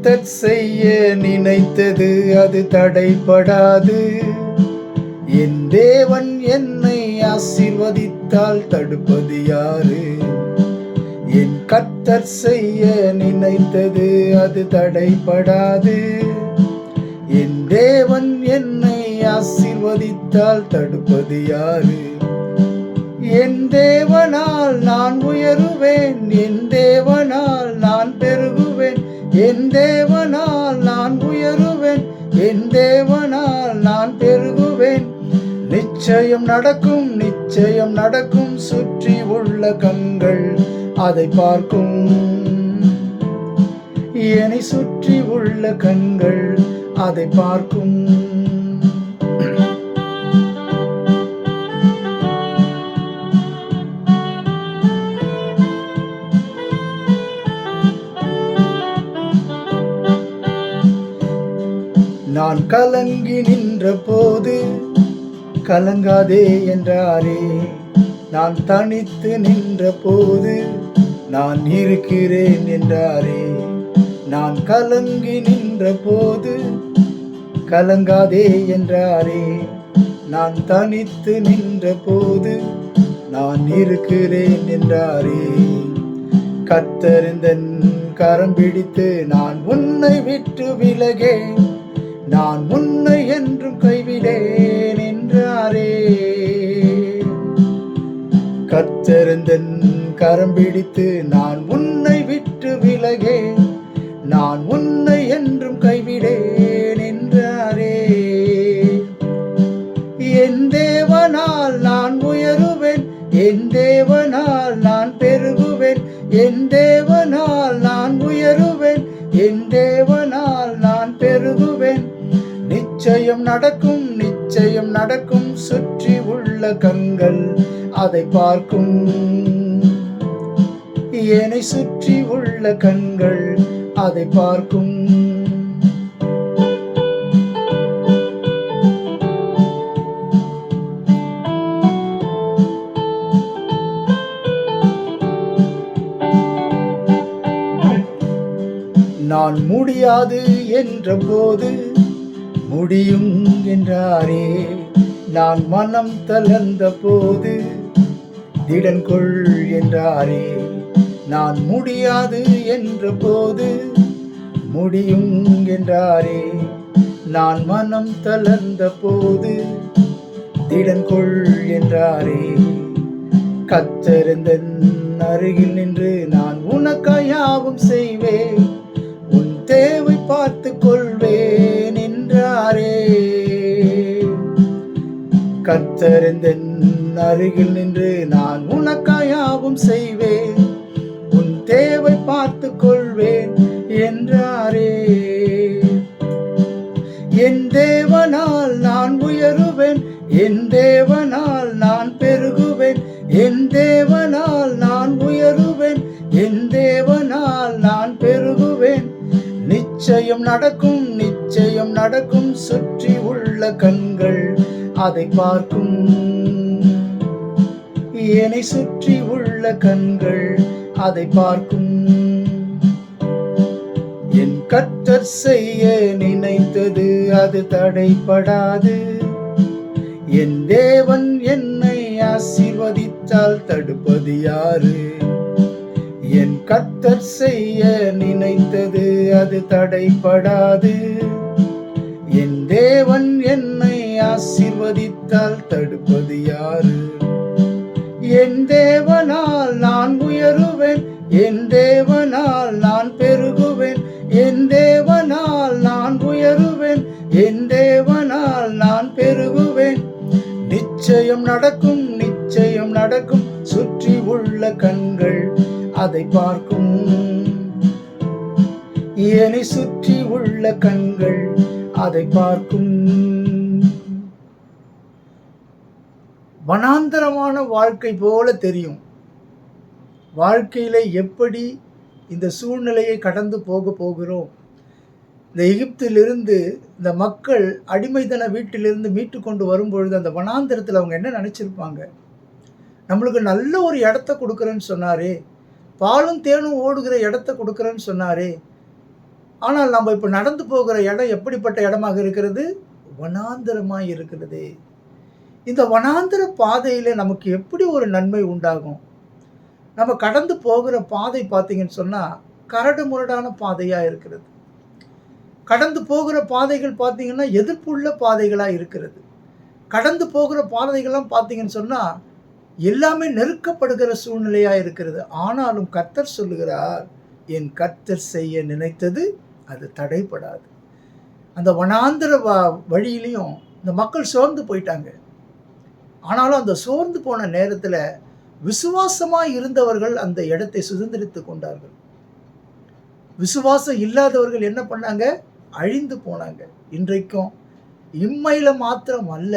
கர்த்தர் செய்ய நினைத்தது அது தடைபடாது. என் தேவன் என்னை ஆசீர்வதித்தால் தடுப்பது யாரு? என் கர்த்தர் செய்ய நினைத்தது அது தடைபடாது. என் தேவன் என்னை ஆசீர்வதித்தால் தடுப்பது யாரு? என் தேவனால் நான் உயருவேன், என் தேவனால் நான் பெருகுவேன், என் தேவனால் நான் உயருவேன், என் தேவனால் நான் பெருகுவேன். நிச்சயம் நடக்கும், நிச்சயம் நடக்கும். சுற்றி உள்ள கண்கள் அதை பார்க்கும். என்னை சுற்றி உள்ள கண்கள் அதை பார்க்கும். நான் கலங்கி நின்ற போது கலங்காதே என்றாரே. நான் தனித்து நின்ற போது நான் இருக்கிறேன் என்றாரே. நான் கலங்கி நின்ற போது கலங்காதே என்றாரே. நான் தனித்து நின்ற போது நான் இருக்கிறேன் என்றாரே. கர்த்தர் எந்தன் கரம் பிடித்து நான் உன்னை விட்டு விலகேன், நான் உன்னை என்றும் கைவிடேன் என்றாரே. கர்த்தர் எந்தன் கரம் பிடித்து நான் உன்னை விட்டு விலகேன், நான் உன்னை என்றும் கைவிடேன் என்றாரே. என் தேவனால் நான் உயருவேன், என் தேவனால் நான் பெருகுவேன், என் தேவனால் நான் உயருவேன், என் தேவனால் நான் பெருகுவேன். நிச்சயம் நடக்கும், நிச்சயம் நடக்கும். சுற்றி உள்ள கண்கள் அதை பார்க்கும். என்னை சுற்றி உள்ள கண்கள் அதை பார்க்கும். நான் முடியாது என்ற போது முடியும் என்றாரே. நான் மனம் தளர்ந்த போது திடன் கொள் என்றாரே. நான் முடியாது என்ற போது முடியும் என்றாரே. நான் மனம் தளர்ந்த போது திடன் கொள் என்றாரே. கர்த்தர் எந்தன் அருகில் நின்று நான் உனக்காய் யாவும் செய்வேன், உன் தேவை பார்த்து கொள்வேன் என்றாரே. கர்த்தர் எந்தன் அருகில் நின்று நான் உனக்காய் யாவும் செய்வேன், உன் தேவை பார்த்து கொள்வேன் என்றாரே. என் தேவனால் நான் உயருவேன், என் தேவனால் நான் பெருகுவேன், என் தேவனால் நான் உயருவேன், என் தேவனால் நான் பெருகுவேன். நிச்சயம் நடக்கும், நிச்சயம் நடக்கும். சுற்றி உள்ள கண்கள் அதை பார்க்கும். என்னை சுற்றி உள்ள கண்கள் அதை பார்க்கும். என் கர்த்தர் செய்ய நினைத்தது அது தடைபடாது. என் தேவன் என்னை ஆசீர்வதித்தால் தடுப்பது யாரு? என் கர்த்தர் செய்ய நினைத்தது அது தடைபடாது. என் தேவன் என்னை ஆசீர்வதித்தால் தடுப்பது யாரு? என் தேவனால் நான் உயருவேன், என் தேவனால் நான் பெருகுவேன், என் தேவனால் நான் உயருவேன், என் தேவனால் நான் பெருகுவேன். நிச்சயம் நடக்கும், நிச்சயம் நடக்கும். சுற்றி உள்ள கண்கள் அதை பார்க்கும். என்னை சுற்றி உள்ள கண்கள் அதை பார்க்கும். வனாந்தரமான வாழ்க்கை போல தெரியும். வாழ்க்கையில எப்படி இந்த சூழ்நிலையை கடந்து போகிறோம். இந்த எகிப்திலிருந்து இந்த மக்கள் அடிமைத்தன வீட்டிலிருந்து மீட்டு கொண்டு வரும்பொழுது அந்த வனாந்தரத்தில் அவங்க என்ன நினச்சிருப்பாங்க? நம்மளுக்கு நல்ல ஒரு இடத்த கொடுக்குறேன்னு சொன்னாரே, பாலும் தேனும் ஓடுகிற இடத்த கொடுக்குறேன்னு சொன்னாரே, ஆனால் நம்ம இப்போ நடந்து போகிற இடம் எப்படிப்பட்ட இடமாக இருக்கிறது? வனாந்தரமாய் இருக்கிறது. இந்த வனாந்தர பாதையில நமக்கு எப்படி ஒரு நன்மை உண்டாகும்? நம்ம கடந்து போகிற பாதை பார்த்தீங்கன்னு சொன்னா, கரடு முரடான பாதையா இருக்கிறது. கடந்து போகிற பாதைகள் பார்த்தீங்கன்னா, எதிர்ப்புள்ள பாதைகளா இருக்கிறது. கடந்து போகிற பாதைகள்லாம் பார்த்தீங்கன்னு சொன்னா, எல்லாமே நெருக்கப்படுகிற சூழ்நிலையா இருக்கிறது. ஆனாலும் கர்த்தர் சொல்லுகிறார், என் கர்த்தர் செய்ய நினைத்தது அது தடைபடாது. அந்த வனாந்தர வழியிலயும் இந்த மக்கள் சோர்ந்து போயிட்டாங்க. ஆனாலும் அந்த சோர்ந்து போன நேரத்துல விசுவாசமாய் இருந்தவர்கள் அந்த இடத்தை சுதந்திரித்துக் கொண்டார்கள். விசுவாசம் இல்லாதவர்கள் என்ன பண்ணாங்க? அழிந்து போனாங்க. இன்றைக்கும் இம்மையில மாத்திரம் அல்ல,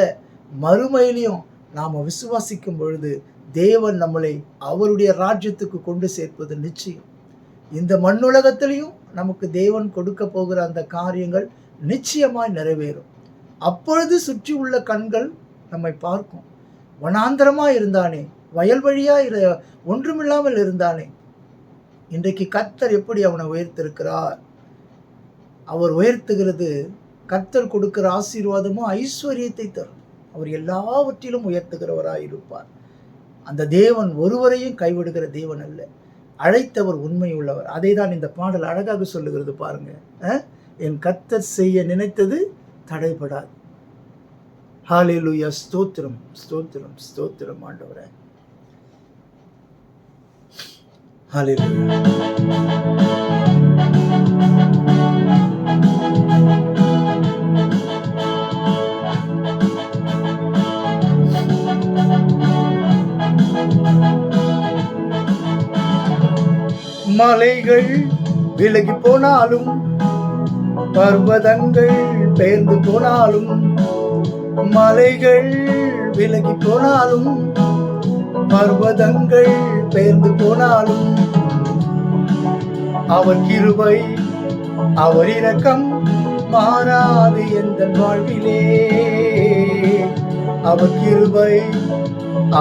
மறுமையிலையும் நாம விசுவாசிக்கும் பொழுது தேவன் நம்மளை அவருடைய ராஜ்யத்துக்கு கொண்டு சேர்ப்பது நிச்சயம். இந்த மண்ணுலகத்திலையும் நமக்கு தேவன் கொடுக்க போகிற அந்த காரியங்கள் நிச்சயமாய் நிறைவேறும். அப்பொழுது சுற்றி உள்ள கண்கள் நம்மை பார்க்கும். வனாந்தரமா இருந்தானே, வயல்வழியா ஒன்றுமில்லாமல் இருந்தானே, இன்றைக்கு கர்த்தர் எப்படி அவனை உயர்த்திருக்கிறார். அவர் உயர்த்துகிறது, கர்த்தர் கொடுக்கிற ஆசீர்வாதமும் ஐஸ்வர்யத்தை தரும். அவர் எல்லாவற்றிலும் உயர்த்துகிறவராயிருப்பார். அந்த தேவன் ஒருவரையும் கைவிடுகிற தேவன் அல்ல. அழைத்தவர் உண்மை உள்ளவர். அதை தான் இந்த பாடல் அழகாக சொல்லுகிறது பாருங்க. என் கர்த்தர் செய்ய நினைத்தது தடைபடாது. ஹல்லேலூயா. ஸ்தோத்திரம், ஸ்தோத்திரம், ஸ்தோத்திரம் ஆண்டவரே. ஹல்லேலூயா. மலைகள் விலகி போனாலும், பர்வதங்கள் பெயர்ந்து போனாலும், மலைகள் விலகி போனாலும், பர்வதங்கள் பெயர்ந்து போனாலும், அவர் கிருபை அவர் இரக்கம் மாறாது எந்தன் வாழ்விலே. அவர் கிருபை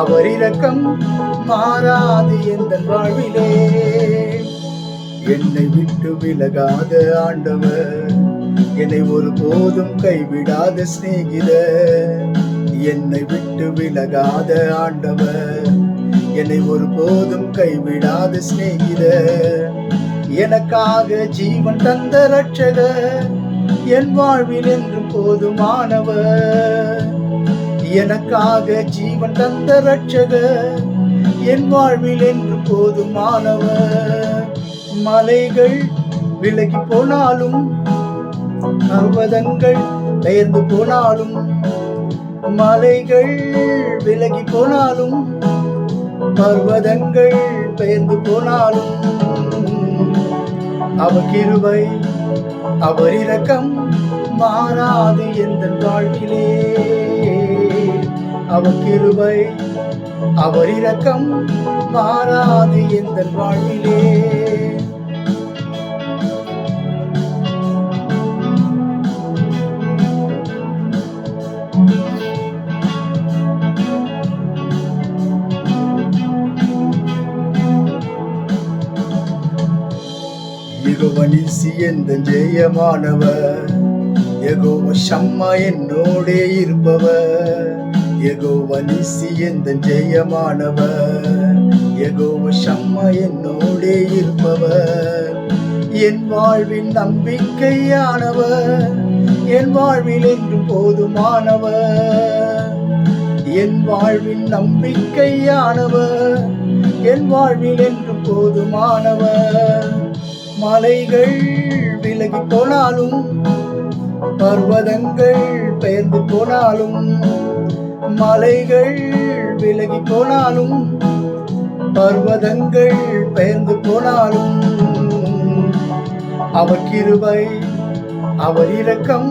அவர் இரக்கம் மாறாது எந்தன் வாழ்விலே. என்னை விட்டு விலகாத ஆண்டவர், என்னை ஒருபோதும் கைவிடாத சிநேகிதர். என்னை விட்டு விலகாத ஆண்டவர், என்னை ஒருபோதும் கைவிடாத சிநேகிதர். எனக்காக ஜீவன் தந்த ரட்சகர், என் வாழ்வில் என்றும் போதுமானவர். எனக்காக ஜீவன் தந்த ரட்சகர், என் வாழ்வில் என்றும் போதுமானவர். மலைகள் விலகி போனாலும், பர்வதங்கள் பெயர்ந்து போனாலும், மலைகள் விலகி போனாலும், பர்வதங்கள் பெயர்ந்து போனாலும், அவர் கிருபை அவர் இரக்கம் மாறாது எந்தன் வாழ்விலே. அவர் கிருபை அவர் இரக்கம் மாறாது எந்தன் வாழ்விலே. யெகோவா நீசி எந்தன் ஜெயமானவர், யெகோவா ஷம்மா என்னோடே இருப்பவர். யெகோவா நீசி எந்தன் ஜெயமானவர், யெகோவா ஷம்மா என்னோடே இருப்பவர். என் வாழ்வின் நம்பிக்கையானவர், என் வாழ்வில் என்றும் போதுமானவர். என் வாழ்வின் நம்பிக்கையானவர், என் வாழ்வில் என்றும் போதுமானவர். மலைகள் விலகி போனாலும், பர்வதங்கள் பெயர்ந்து போனாலும், மலைகள் விலகி போனாலும், பர்வதங்கள் பெயர்ந்து போனாலும், அவர் கிருபை அவர் இரக்கம்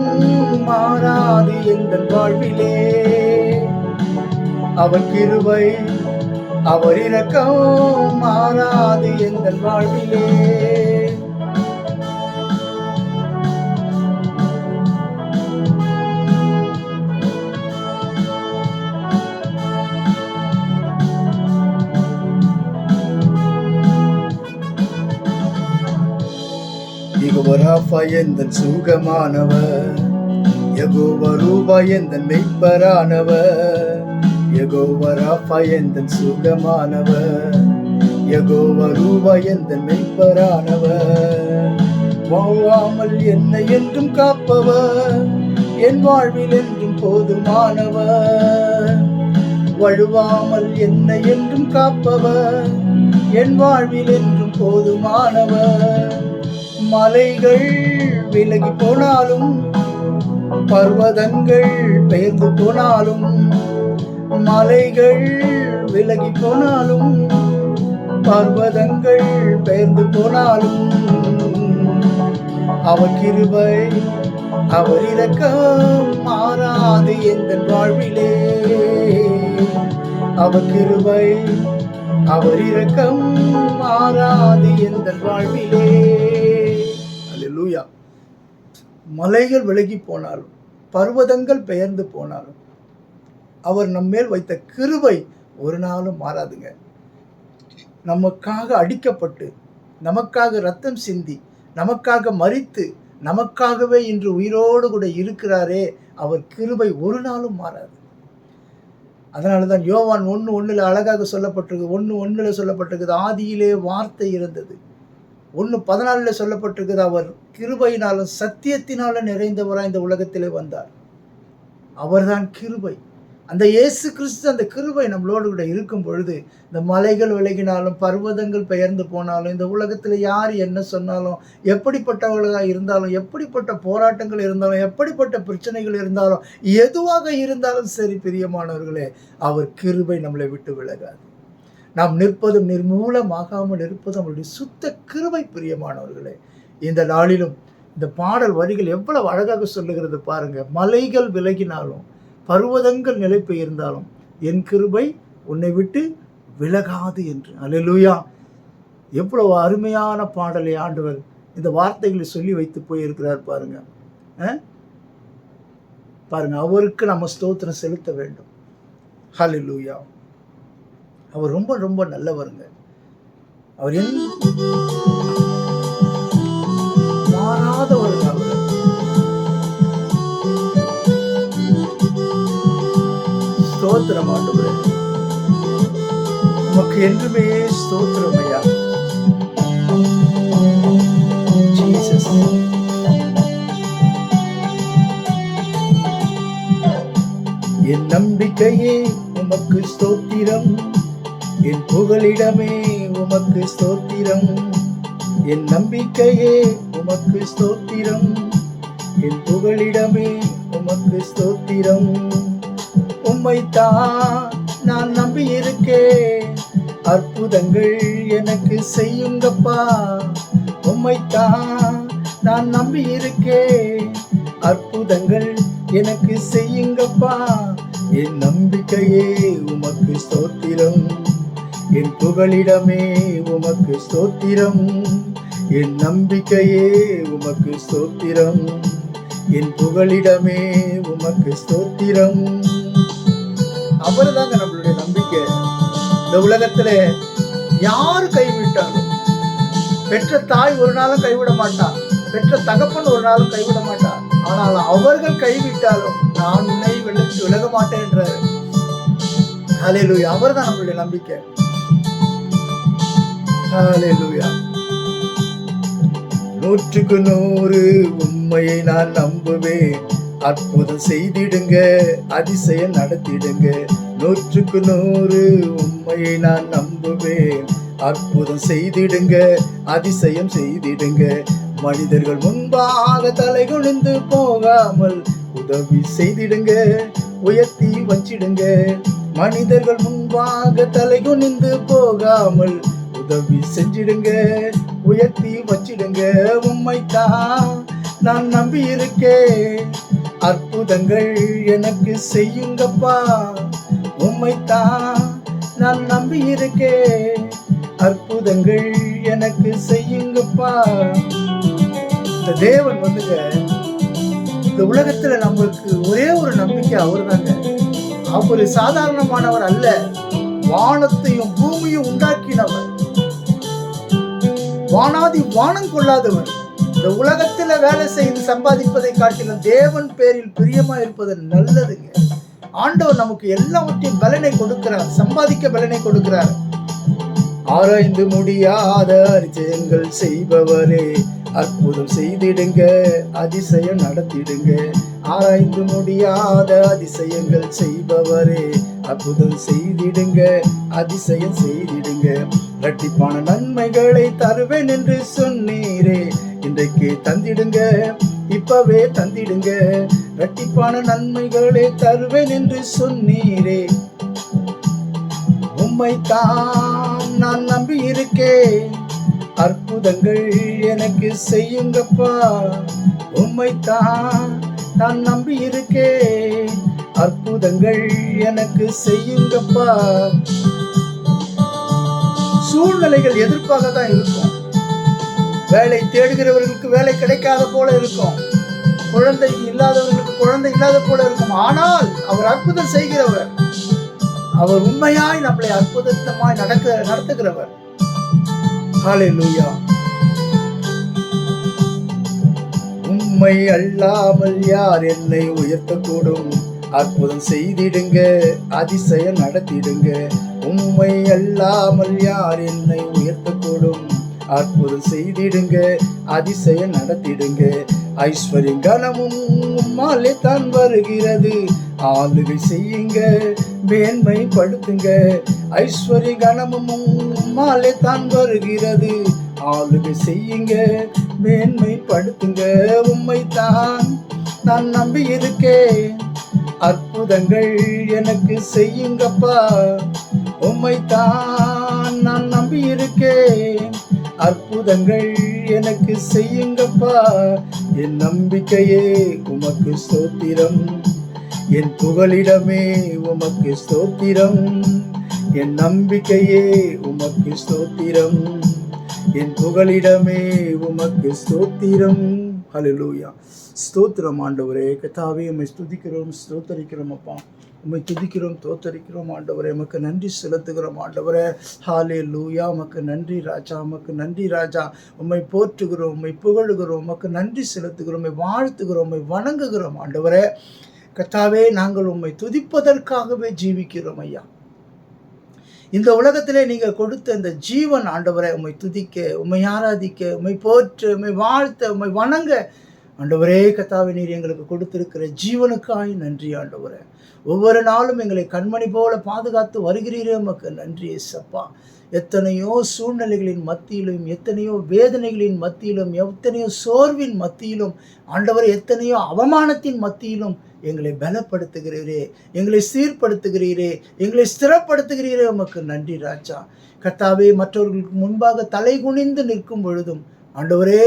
மாறாது எந்தன் வாழ்விலே. அவர் கிருபை அவர் இரக்கம் மாறாது எந்தன் வாழ்விலே. யெகோவா ராஃபா எந்தன் சுகமானவர், யெகோவா ரூபா எந்தன் மெய்ப்பரானவர், யெகோவா ராஃபா எந்தன் சுகமானவர், யெகோவா ரூபா எந்தன் மெய்ப்பரானவர். வாழாமல் என்னை என்றும் காப்பவர், என் வாழ்வில் என்றும் போதுமானவர். வழுவாமல் என்னை என்றும் காப்பவர், என் வாழ்வில் என்றும் போதுமானவர். மலைகள் விலகி போனாலும், பர்வதங்கள் பெயர்ந்து போனாலும், மலைகள் விலகி போனாலும், பர்வதங்கள் பெயர்ந்து போனாலும், அவர் கிருபை அவர் இரக்கம் மாறாது எந்தன் வாழ்விலே. அவர் கிருபை அவர் இரக்கம் மாறாது எந்தன் வாழ்விலே. அல்லேலூயா. மலைகள் விலகி போனாலும், பர்வதங்கள் பெயர்ந்து போனாலும், அவர் நம்மேல் வைத்த கிருபை ஒரு நாளும் மாறாதுங்க. நமக்காக அடிக்கப்பட்டு, நமக்காக ரத்தம் சிந்தி, நமக்காக மரித்து, நமக்காகவே இன்று உயிரோடு கூட இருக்கிறாரே, அவர் கிருபை ஒரு நாளும் மாறாது. அதனால தான் யோவான் 1:1 அழகாக சொல்லப்பட்டிருக்கு. 1:1 சொல்லப்பட்டிருக்குது, ஆதியிலே வார்த்தை இருந்தது. 1:14 சொல்லப்பட்டிருக்குது, அவர் கிருபையினாலும் சத்தியத்தினாலும் நிறைந்தவராய் இந்த உலகத்திலே வந்தார். அவர்தான் கிருபை. அந்த இயேசு கிறிஸ்து அந்த கிருபை நம்மளோடு கூட இருக்கும் பொழுது, இந்த மலைகள் விலகினாலும், பர்வதங்கள் பெயர்ந்து போனாலும், இந்த உலகத்தில் யார் என்ன சொன்னாலும், எப்படிப்பட்டவர்களாக இருந்தாலும், எப்படிப்பட்ட போராட்டங்கள் இருந்தாலும், எப்படிப்பட்ட பிரச்சனைகள் இருந்தாலும், எதுவாக இருந்தாலும் சரி பிரியமானவர்களே, அவர் கிருபை நம்மளை விட்டு விலகாது. நாம் நிற்பதும் நிர்மூலமாகாமல் இருப்பதும் அவருடைய சுத்த கிருபை பிரியமானவர்களே. இந்த நாளிலும் இந்த பாடல் வரிகள் எவ்வளவு அழகாக சொல்லுகிறது பாருங்க. மலைகள் விலகினாலும், பர்வதங்கள் நிலை பெயர்ந்தாலும், என் கிருபை உன்னை விட்டு விலகாது என்று. அல்லேலூயா. எவ்வளவு அருமையான பாடலை ஆண்டவர் இந்த வார்த்தைகளை சொல்லி வைத்து போயிருக்கிறார் பாருங்க. பாருங்க, அவருக்கு நம்ம ஸ்தோத்திரம் செலுத்த வேண்டும். ஹல்லேலூயா. அவர் ரொம்ப ரொம்ப நல்லவருங்க. அவர் மாறாதவர். ஸ்தோத்திரம் ஆண்டவரே, உமக்கு என்றுமே ஸ்தோத்திரம் ஐயா. ஜீசஸ். என் நம்பிக்கையே உமக்கு ஸ்தோத்திரம், என் புகலிடமே உமக்கு ஸ்தோத்திரம். என் நம்பிக்கையே உமக்கு ஸ்தோத்திரம், என் புகலிடமே உமக்கு ஸ்தோத்திரம். உம்மைத்தான் நான் நம்பி இருக்கேன், அற்புதங்கள் எனக்கு செய்யுங்கப்பா. உம்மைத்தான் நான் நம்பி இருக்கேன், அற்புதங்கள் எனக்கு செய்யுங்கப்பா. என் நம்பிக்கையே உமக்கு ஸ்தோத்திரம், என் புகலிடமே உமக்கு ஸ்தோத்திரம். என் நம்பிக்கையே உமக்கு ஸ்தோத்திரம், என் புகலிடமே உமக்கு ஸ்தோத்திரம். அவர்தாங்க நம்மளுடைய நம்பிக்கை. இந்த உலகத்துல யாரு கைவிட்டாலும், பெற்ற தாய் ஒரு நாளும் கைவிட மாட்டான், பெற்ற தகப்பன் ஒரு நாளும் கைவிட மாட்டான். ஆனால் அவர்கள் கைவிட்டாலும் நான் உன்னை விலக மாட்டேன் என்றார். ஹல்லேலூயா. அவர்தான் நம்மளுடைய நம்பிக்கை. ஹல்லேலூயா. 100க்கு 100 உண்மையை நான் நம்புவேன், அற்புதம் செய்திடுங்க, அதிசயம் நடத்திடுங்க. 100க்கு 100 உண்மையை நான் நம்புவேன், அற்புதம் செய்திடுங்க, அதிசயம் செய்திடுங்க. மனிதர்கள் முன்பாக தலை குனிந்து போகாமல் உதவி செய்திடுங்க, உயர்த்தி வச்சிடுங்க. மனிதர்கள் முன்பாக தலை குனிந்து போகாமல் உதவி செஞ்சிடுங்க, உயர்த்தி வச்சிடுங்க. உம்மைத்தான் நான் நம்பி இருக்கேன், அற்புதங்கள் எனக்கு செய்யுங்கப்பா. உம்மைத்தான் நான் நம்பி இருக்கேன், அற்புதங்கள் எனக்கு செய்யுங்கப்பா. இந்த தேவன் வந்துங்க, இந்த உலகத்துல நம்மளுக்கு ஒரே ஒரு நம்பிக்கை அவர் தாங்க. அவர் சாதாரணமானவர் அல்ல, வானத்தையும் பூமியும் உண்டாக்கினவர், வானாதி வானம் கொள்ளாதவர், இந்த உலகத்துல வேலை செய்து சம்பாதிப்பதை காட்டிலும் தேவன் பேரில் பிரியமா இருப்பது நல்லதுங்க. ஆண்டவர் நமக்கு எல்லாவற்றையும் பலனை கொடுக்கிறார், சம்பாதிக்க பலனை கொடுக்கிறார். ஆராய்ந்து முடியாத அதிசயங்கள் செய்பவரே, அற்புதம் செய்திடுங்க, அதிசயம் நடத்திடுங்க. ஆராய்ந்து முடியாத அதிசயங்கள் செய்பவரே, அற்புதம் செய்திடுங்க, அதிசயம் செய்திடுங்க. இரட்டிப்பான நன்மைகளை தருவேன் என்று சொன்னீரே, இன்றைக்கு தந்திடுங்க, இப்பவே தந்திடுங்க. இரட்டிப்பான நன்மைகளை தருவேன் என்று சொன்னீரே, உம்மைத்தான் நான் நம்பி இருக்கேன், அற்புதங்கள் எனக்கு செய்யுங்கப்பா. உம்மைத்தான் நான் நம்பி இருக்கேன், அற்புதங்கள் எனக்கு செய்யுங்கப்பா. சூழ்நிலைகள் எதிர்ப்பாக தான் இருக்கும். வேலை தேடுகிறவர்களுக்கு வேலை கிடைக்காத போல இருக்கும், குழந்தை இல்லாதவர்களுக்கு குழந்தை இல்லாத போல இருக்கும். ஆனால் அவர் அற்புதம் செய்கிறவர், அவர் உண்மையாய் நம்மளை அற்புதமாய் நடத்துகிறவர். ஹல்லேலூயா. உம்மை அல்லாமல் யார் என்னை உயர்த்தக்கூடும்? அற்புதம் செய்திடுங்க, அதிசயம் நடத்திடுங்க. உம்மை அல்லாமல் யார் என்னை உயர்த்தக்கூடும்? அற்புதம் செய்திடுங்க, அதிசயம் நடத்திடுங்க. ஐஸ்வர்யம் கனமும் உம்மாலே தான் வருகிறது, ஆளுகை செய்யுங்க, மேன்மைப்படுத்துங்க. ஐஸ்வர்ய கனமும் உம்மாலே தான் வருகிறது, ஆளுகை செய்யுங்க, மேன்மைப்படுத்துங்க. உம்மைத்தான் நான் நம்பி இருக்கேன், அற்புதங்கள் எனக்கு செய்யுங்கப்பா. உம்மைத்தான் நான் நம்பி இருக்கேன், அற்புதங்கள் எனக்கு செய்யுங்கப்பா. என் நம்பிக்கையே உமக்கு ஸ்தோத்திரம், என் புகலிடமே உமக்கு ஸ்தோத்திரம். என் நம்பிக்கையே உமக்கு ஸ்தோத்திரம், என் புகலிடமே உமக்கு ஸ்தோத்திரம். ஹல்லேலூயா. ஸ்தோத்திரம் ஆண்டவரே. கர்த்தாவே, உம்மை துதிக்கிறோம், ஸ்தோத்தரிக்கிறோம் அப்பா. உம்மை துதிக்கிறோம், தோத்தரிக்கிறோம் ஆண்டவரே. உமக்கு நன்றி செலுத்துகிறோம் ஆண்டவரே. ஹல்லேலூயா. உமக்கு நன்றி ராஜா, உமக்கு நன்றி ராஜா. உம்மை போற்றுகிறோம், உம்மை புகழுகிறோம், உமக்கு நன்றி செலுத்துகிறோம், உம்மை வாழ்த்துகிறோம், உம்மை வணங்குகிறோம் ஆண்டவரே. கர்த்தாவே, நாங்கள் உம்மை துதிப்பதற்காகவே ஜீவிக்கிறோம் ஐயா. இந்த உலகத்திலே நீங்கள் கொடுத்த இந்த ஜீவன் ஆண்டவரை உம்மை துதிக்க, உம்மை ஆராதிக்க, உம்மை போற்ற, உம்மை வாழ்த்த, உம்மை வணங்க ஆண்டவரே. கர்த்தாவே, நீர் எங்களுக்கு கொடுத்திருக்கிற ஜீவனுக்காய் நன்றி ஆண்டவரே. ஒவ்வொரு நாளும் எங்களை கண்மணி போல பாதுகாத்து வருகிறீரே, உமக்கு நன்றி ஏசப்பா. எத்தனையோ சூழ்நிலைகளின் மத்தியிலும், எத்தனையோ வேதனைகளின் மத்தியிலும், எத்தனையோ சோர்வின் மத்தியிலும் ஆண்டவர், எத்தனையோ அவமானத்தின் மத்தியிலும் எங்களை பலப்படுத்துகிறீரே, எங்களை சீர்படுத்துகிறீரே, எங்களை ஸ்திரப்படுத்துகிறீரே, உமக்கு நன்றி ராஜா. கர்த்தாவே, மற்றவர்களுக்கு முன்பாக தலை குனிந்து நிற்கும் பொழுதும் ஆண்டவரே,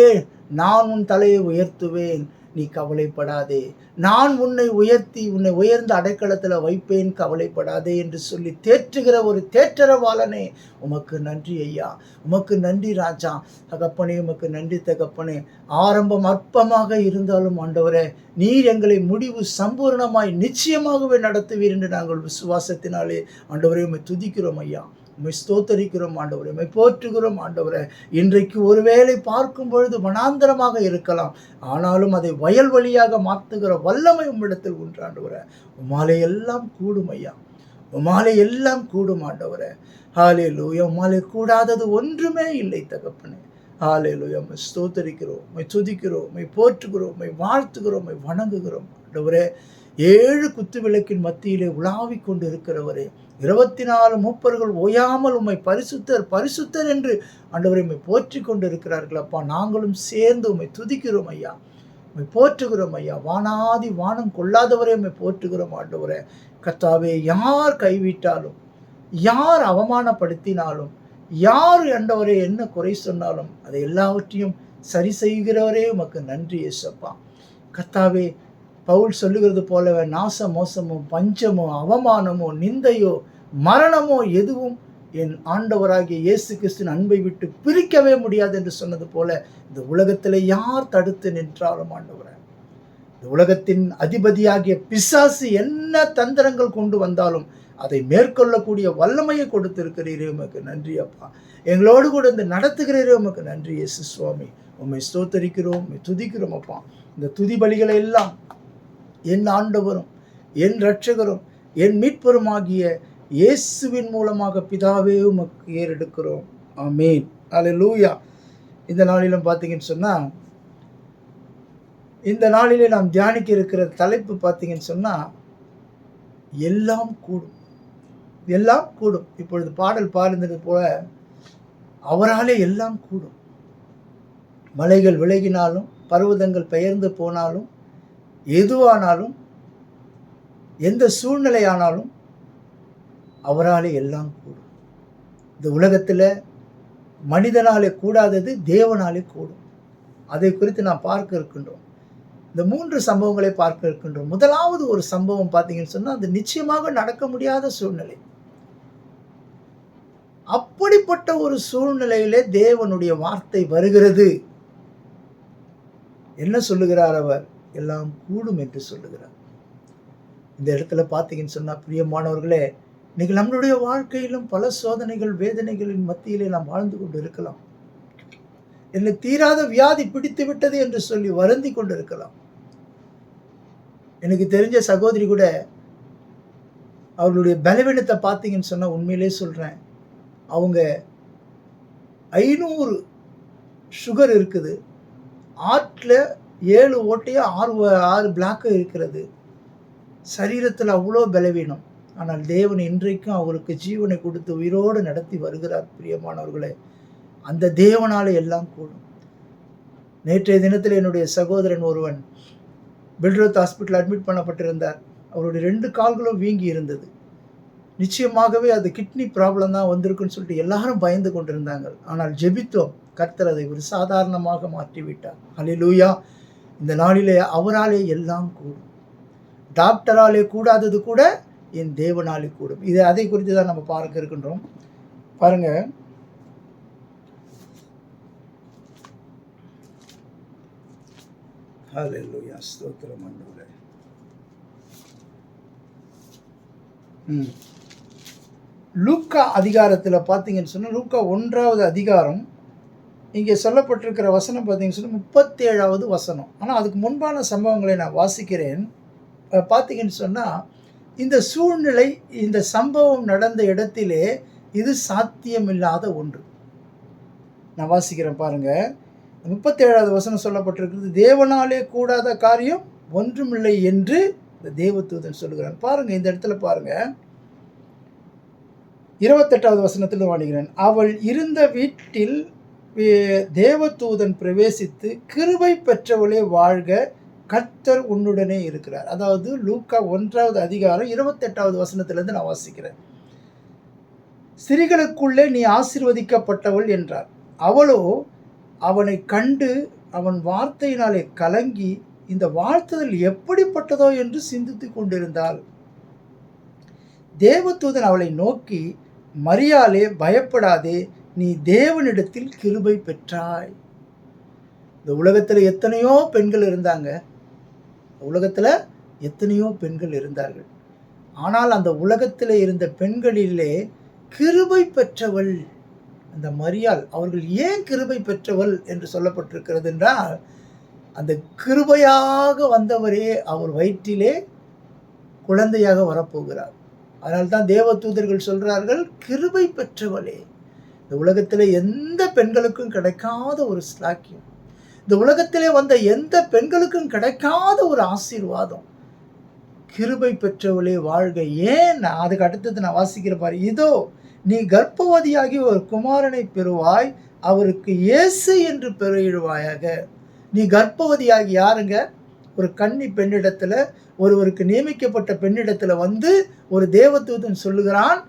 நான் உன் தலையை உயர்த்துவேன், நீ கவலைப்படாதே, நான் உன்னை உயர்த்தி உன்னை உயர்ந்த அடைக்கலத்தில் வைப்பேன், கவலைப்படாதே என்று சொல்லி தேற்றுகிற ஒரு தேற்றரவாளனே, உமக்கு நன்றி ஐயா, உமக்கு நன்றி ராஜா. தகப்பனே, உமக்கு நன்றி தகப்பனே. ஆரம்பம் அற்பமாக இருந்தாலும் ஆண்டவரே, நீர் எங்களை முடிவு சம்பூர்ணமாய் நிச்சயமாகவே நடத்துவீர் என்று நாங்கள் விசுவாசத்தினாலே ஆண்டவரே உம்மை துதிக்கிறோம் ஐயா, உம்மை ஸ்தோத்தரிக்கிறோம் ஆண்டவரே, உம்மை போற்றுகிறோம் ஆண்டவரே. இன்றைக்கு ஒருவேளை பார்க்கும் பொழுது வனாந்தரமாக இருக்கலாம், ஆனாலும் அதை வயல் வழியாக மாற்றுகிற வல்லமை உம்மிடத்தில் உண்டு ஆண்டவரே. உம்மாலே எல்லாம் கூடும் ஐயா, உம்மாலே எல்லாம் கூடும் ஆண்டவரே. ஹல்லேலூயா. உம்மாலே கூடாதது ஒன்றுமே இல்லை தகப்பனே. ஹல்லேலூயா. உம்மை ஸ்தோத்தரிக்கிறோம், உம்மை துதிக்கிறோம், உம்மை போற்றுகிறோம், உம்மை வாழ்த்துகிறோம், உம்மை வணங்குகிறோம் ஆண்டவரே. 7 குத்து விளக்கின் மத்தியிலே உலாவிக் கொண்டு இருக்கிறவரே, 24 மூப்பர்கள் ஓயாமல் உம்மை பரிசுத்தர் பரிசுத்தர் என்று ஆண்டவரை உம்மை போற்றி கொண்டு இருக்கிறார்கள் அப்பா. நாங்களும் சேர்ந்து உம்மை துதிக்கிறோம் ஐயா, உம்மை போற்றுகிறோம் ஐயா. வானாதி வானம் கொள்ளாதவரே உம்மை போற்றுகிறோம் ஆண்டவரே. கர்த்தாவே, யார் கைவிட்டாலும், யார் அவமானப்படுத்தினாலும், யார் ஆண்டவரே என்ன குறை சொன்னாலும் அதை எல்லாவற்றையும் சரி செய்கிறவரே உமக்கு நன்றி ஏசப்பா. கர்த்தாவே, பவுல் சொல்லுகிறது போலவே நாச மோசமோ பஞ்சமோ அவமானமோ நிந்தையோ மரணமோ எதுவும் என் ஆண்டவராகிய இயேசு கிறிஸ்துவின் அன்பை விட்டு பிரிக்கவே முடியாது என்று சொன்னது போல, இந்த உலகத்தில் யார் தடுத்து நின்றாலும் ஆண்டவரே, இந்த உலகத்தின் அதிபதியாகிய பிசாசு என்ன தந்திரங்கள் கொண்டு வந்தாலும் அதை மேற்கொள்ளக்கூடிய வல்லமையை கொடுத்திருக்கிறீரே, உமக்கு நன்றி அப்பா. எங்களோடு கூட இந்த நடத்துகிறீரே, உமக்கு நன்றி இயேசு சுவாமி. உம்மை ஸ்தோத்தரிக்கிறோம், உம்மை துதிக்கிறோம் அப்பா. இந்த துதி பலிகளை எல்லாம் என் ஆண்டவரும் என் இரட்சகரும் என் மீட்பருமாகிய இயேசுவின் மூலமாக பிதாவே உமக்கு ஏறெடுக்கிறோம். ஆமேன். அல்லேலூயா. இந்த நாளிலும் பார்த்தீங்கன்னு சொன்னால், இந்த நாளிலே நாம் தியானிக்க இருக்கிற தலைப்பு பார்த்தீங்கன்னு சொன்னால், எல்லாம் கூடும், எல்லாம் கூடும். இப்பொழுது பாடல் பாருந்தது போல, அவராலே எல்லாம் கூடும். மலைகள் விலகினாலும், பர்வதங்கள் பெயர்ந்து போனாலும், எதுவானாலும், எந்த சூழ்நிலையானாலும் அவராலே எல்லாம் கூடும். இந்த உலகத்தில் மனிதனாலே கூடாதது தேவனாலே கூடும். அதை குறித்து நாம் பார்க்க இருக்கின்றோம். இந்த 3 சம்பவங்களை பார்க்க இருக்கின்றோம். முதலாவது ஒரு சம்பவம் பார்த்தீங்கன்னு சொன்னால், அது நிச்சயமாக நடக்க முடியாத சூழ்நிலை. அப்படிப்பட்ட ஒரு சூழ்நிலையிலே தேவனுடைய வார்த்தை வருகிறது. என்ன சொல்லுகிறார் அவர்? எல்லாம் கூடும் என்று சொல்லுகிறார். இந்த இடத்துல பார்த்தீங்கன்னு சொன்னால், பிரியமானவர்களே, இன்னைக்கு நம்மளுடைய வாழ்க்கையிலும் பல சோதனைகள் வேதனைகளின் மத்தியிலே நாம் வாழ்ந்து கொண்டு இருக்கலாம். என்னை தீராத வியாதி பிடித்து விட்டது என்று சொல்லி வருந்தி கொண்டு இருக்கலாம். எனக்கு தெரிஞ்ச சகோதரி கூட அவர்களுடைய பலவீனத்தை பார்த்தீங்கன்னு சொன்னால், உண்மையிலே சொல்கிறேன், அவங்க 500 சுகர் இருக்குது, ஹார்ட்டில் 7 ஓட்டையும் 6 பிளாக்கு இருக்கிறது, சரீரத்தில் அவ்வளோ பலவீனம். ஆனால் தேவன் இன்றைக்கும் அவருக்கு ஜீவனை கொடுத்து உயிரோடு நடத்தி வருகிறார். பிரியமானவர்களே, அந்த தேவனாலே எல்லாம் கூடும். நேற்றைய தினத்தில் என்னுடைய சகோதரன் ஒருவன் பில்ரோத் ஹாஸ்பிட்டல் அட்மிட் பண்ணப்பட்டிருந்தார். அவருடைய 2 கால்களும் வீங்கி இருந்தது. நிச்சயமாகவே அது கிட்னி ப்ராப்ளம் தான் வந்திருக்குன்னு சொல்லிட்டு எல்லாரும் பயந்து கொண்டிருந்தாங்க. ஆனால் ஜெபித்தோம், கர்த்தர் அதை ஒரு சாதாரணமாக மாற்றிவிட்டார். அல்லேலூயா. இந்த நாளிலே அவராலே எல்லாம் கூடும். டாக்டராலே கூடாதது கூட என் தேவனாலே கூடும். இது அதை குறித்து தான் நம்ம பார்க்க இருக்கின்றோம். பாருங்க, ஹல்லேலூயா, ஸ்தோத்திரம் ஆண்டவரே. லூக்கா அதிகாரத்தில் பார்த்தீங்கன்னு சொன்னால், லூக்கா 1வது அதிகாரம், இங்கே சொல்லப்பட்டிருக்கிற வசனம் பார்த்தீங்கன்னு சொன்னால் 37வது வசனம். ஆனால் அதுக்கு முன்பான சம்பவங்களை நான் வாசிக்கிறேன். பார்த்தீங்கன்னு சொன்னால், இந்த சூழ்நிலை, இந்த சம்பவம் நடந்த இடத்திலே இது சாத்தியமில்லாத ஒன்று. நான் வாசிக்கிறேன் பாருங்க. 37வது வசனம் சொல்லப்பட்டிருக்கிறது, தேவனாலே கூடாத காரியம் ஒன்றுமில்லை என்று இந்த தேவதூதன் சொல்லுகிறான். பாருங்க, இந்த இடத்துல பாருங்க, 28வது வசனத்தில் வாடுகிறேன். அவள் இருந்த வீட்டில் தேவதூதன் பிரவேசித்து, கிருபை பெற்றவளே வாழ்க, கர்த்தர் உன்னுடனே இருக்கிறார். அதாவது லூக்கா 1வது அதிகாரம் 28வது வசனத்திலிருந்து நான் வாசிக்கிறேன். ஸ்திரீகளுக்குள்ளே நீ ஆசீர்வதிக்கப்பட்டவள் என்றார். அவளோ அவனை கண்டு அவன் வார்த்தையினாலே கலங்கி, இந்த வாழ்த்துதல் எப்படிப்பட்டதோ என்று சிந்தித்து கொண்டிருந்தாள். தேவதூதன் அவளை நோக்கி, மரியாளே, பயப்படாதே, நீ தேவனிடத்தில் கிருபை பெற்றாய். இந்த உலகத்தில் எத்தனையோ பெண்கள் இருந்தாங்க, உலகத்தில் எத்தனையோ பெண்கள் இருந்தார்கள். ஆனால் அந்த உலகத்தில் இருந்த பெண்களிலே கிருபை பெற்றவள் அந்த மரியாள். அவர்கள் ஏன் கிருபை பெற்றவள் என்று சொல்லப்பட்டிருக்கிறது என்றால், அந்த கிருபையாக வந்தவரே அவர் வயிற்றிலே குழந்தையாக வரப்போகிறார். அதனால்தான் தேவதூதர்கள் சொல்கிறார்கள், கிருபை பெற்றவளே. இந்த உலகத்தில் எந்த பெண்களுக்கும் கிடைக்காத ஒரு ஸ்லாக்கியம், இந்த உலகத்திலே வந்த எந்த பெண்களுக்கும் கிடைக்காத ஒரு ஆசீர்வாதம், கிருபை பெற்றவளே வாழ்க. ஏன்? அதுக்கு அடுத்தது நான் வாசிக்கிற பாரு, இதோ நீ கர்ப்பவதியாகி ஒரு குமாரனை பெறுவாய், அவருக்கு இயேசு என்று பெயரிடுவாயாக. நீ கர்ப்பவதியாகி, யாருங்க? ஒரு கன்னி பெண்ணிடத்தில், ஒருவருக்கு நியமிக்கப்பட்ட பெண்ணிடத்தில் வந்து ஒரு தேவதூதன் சொல்லுகிறான்,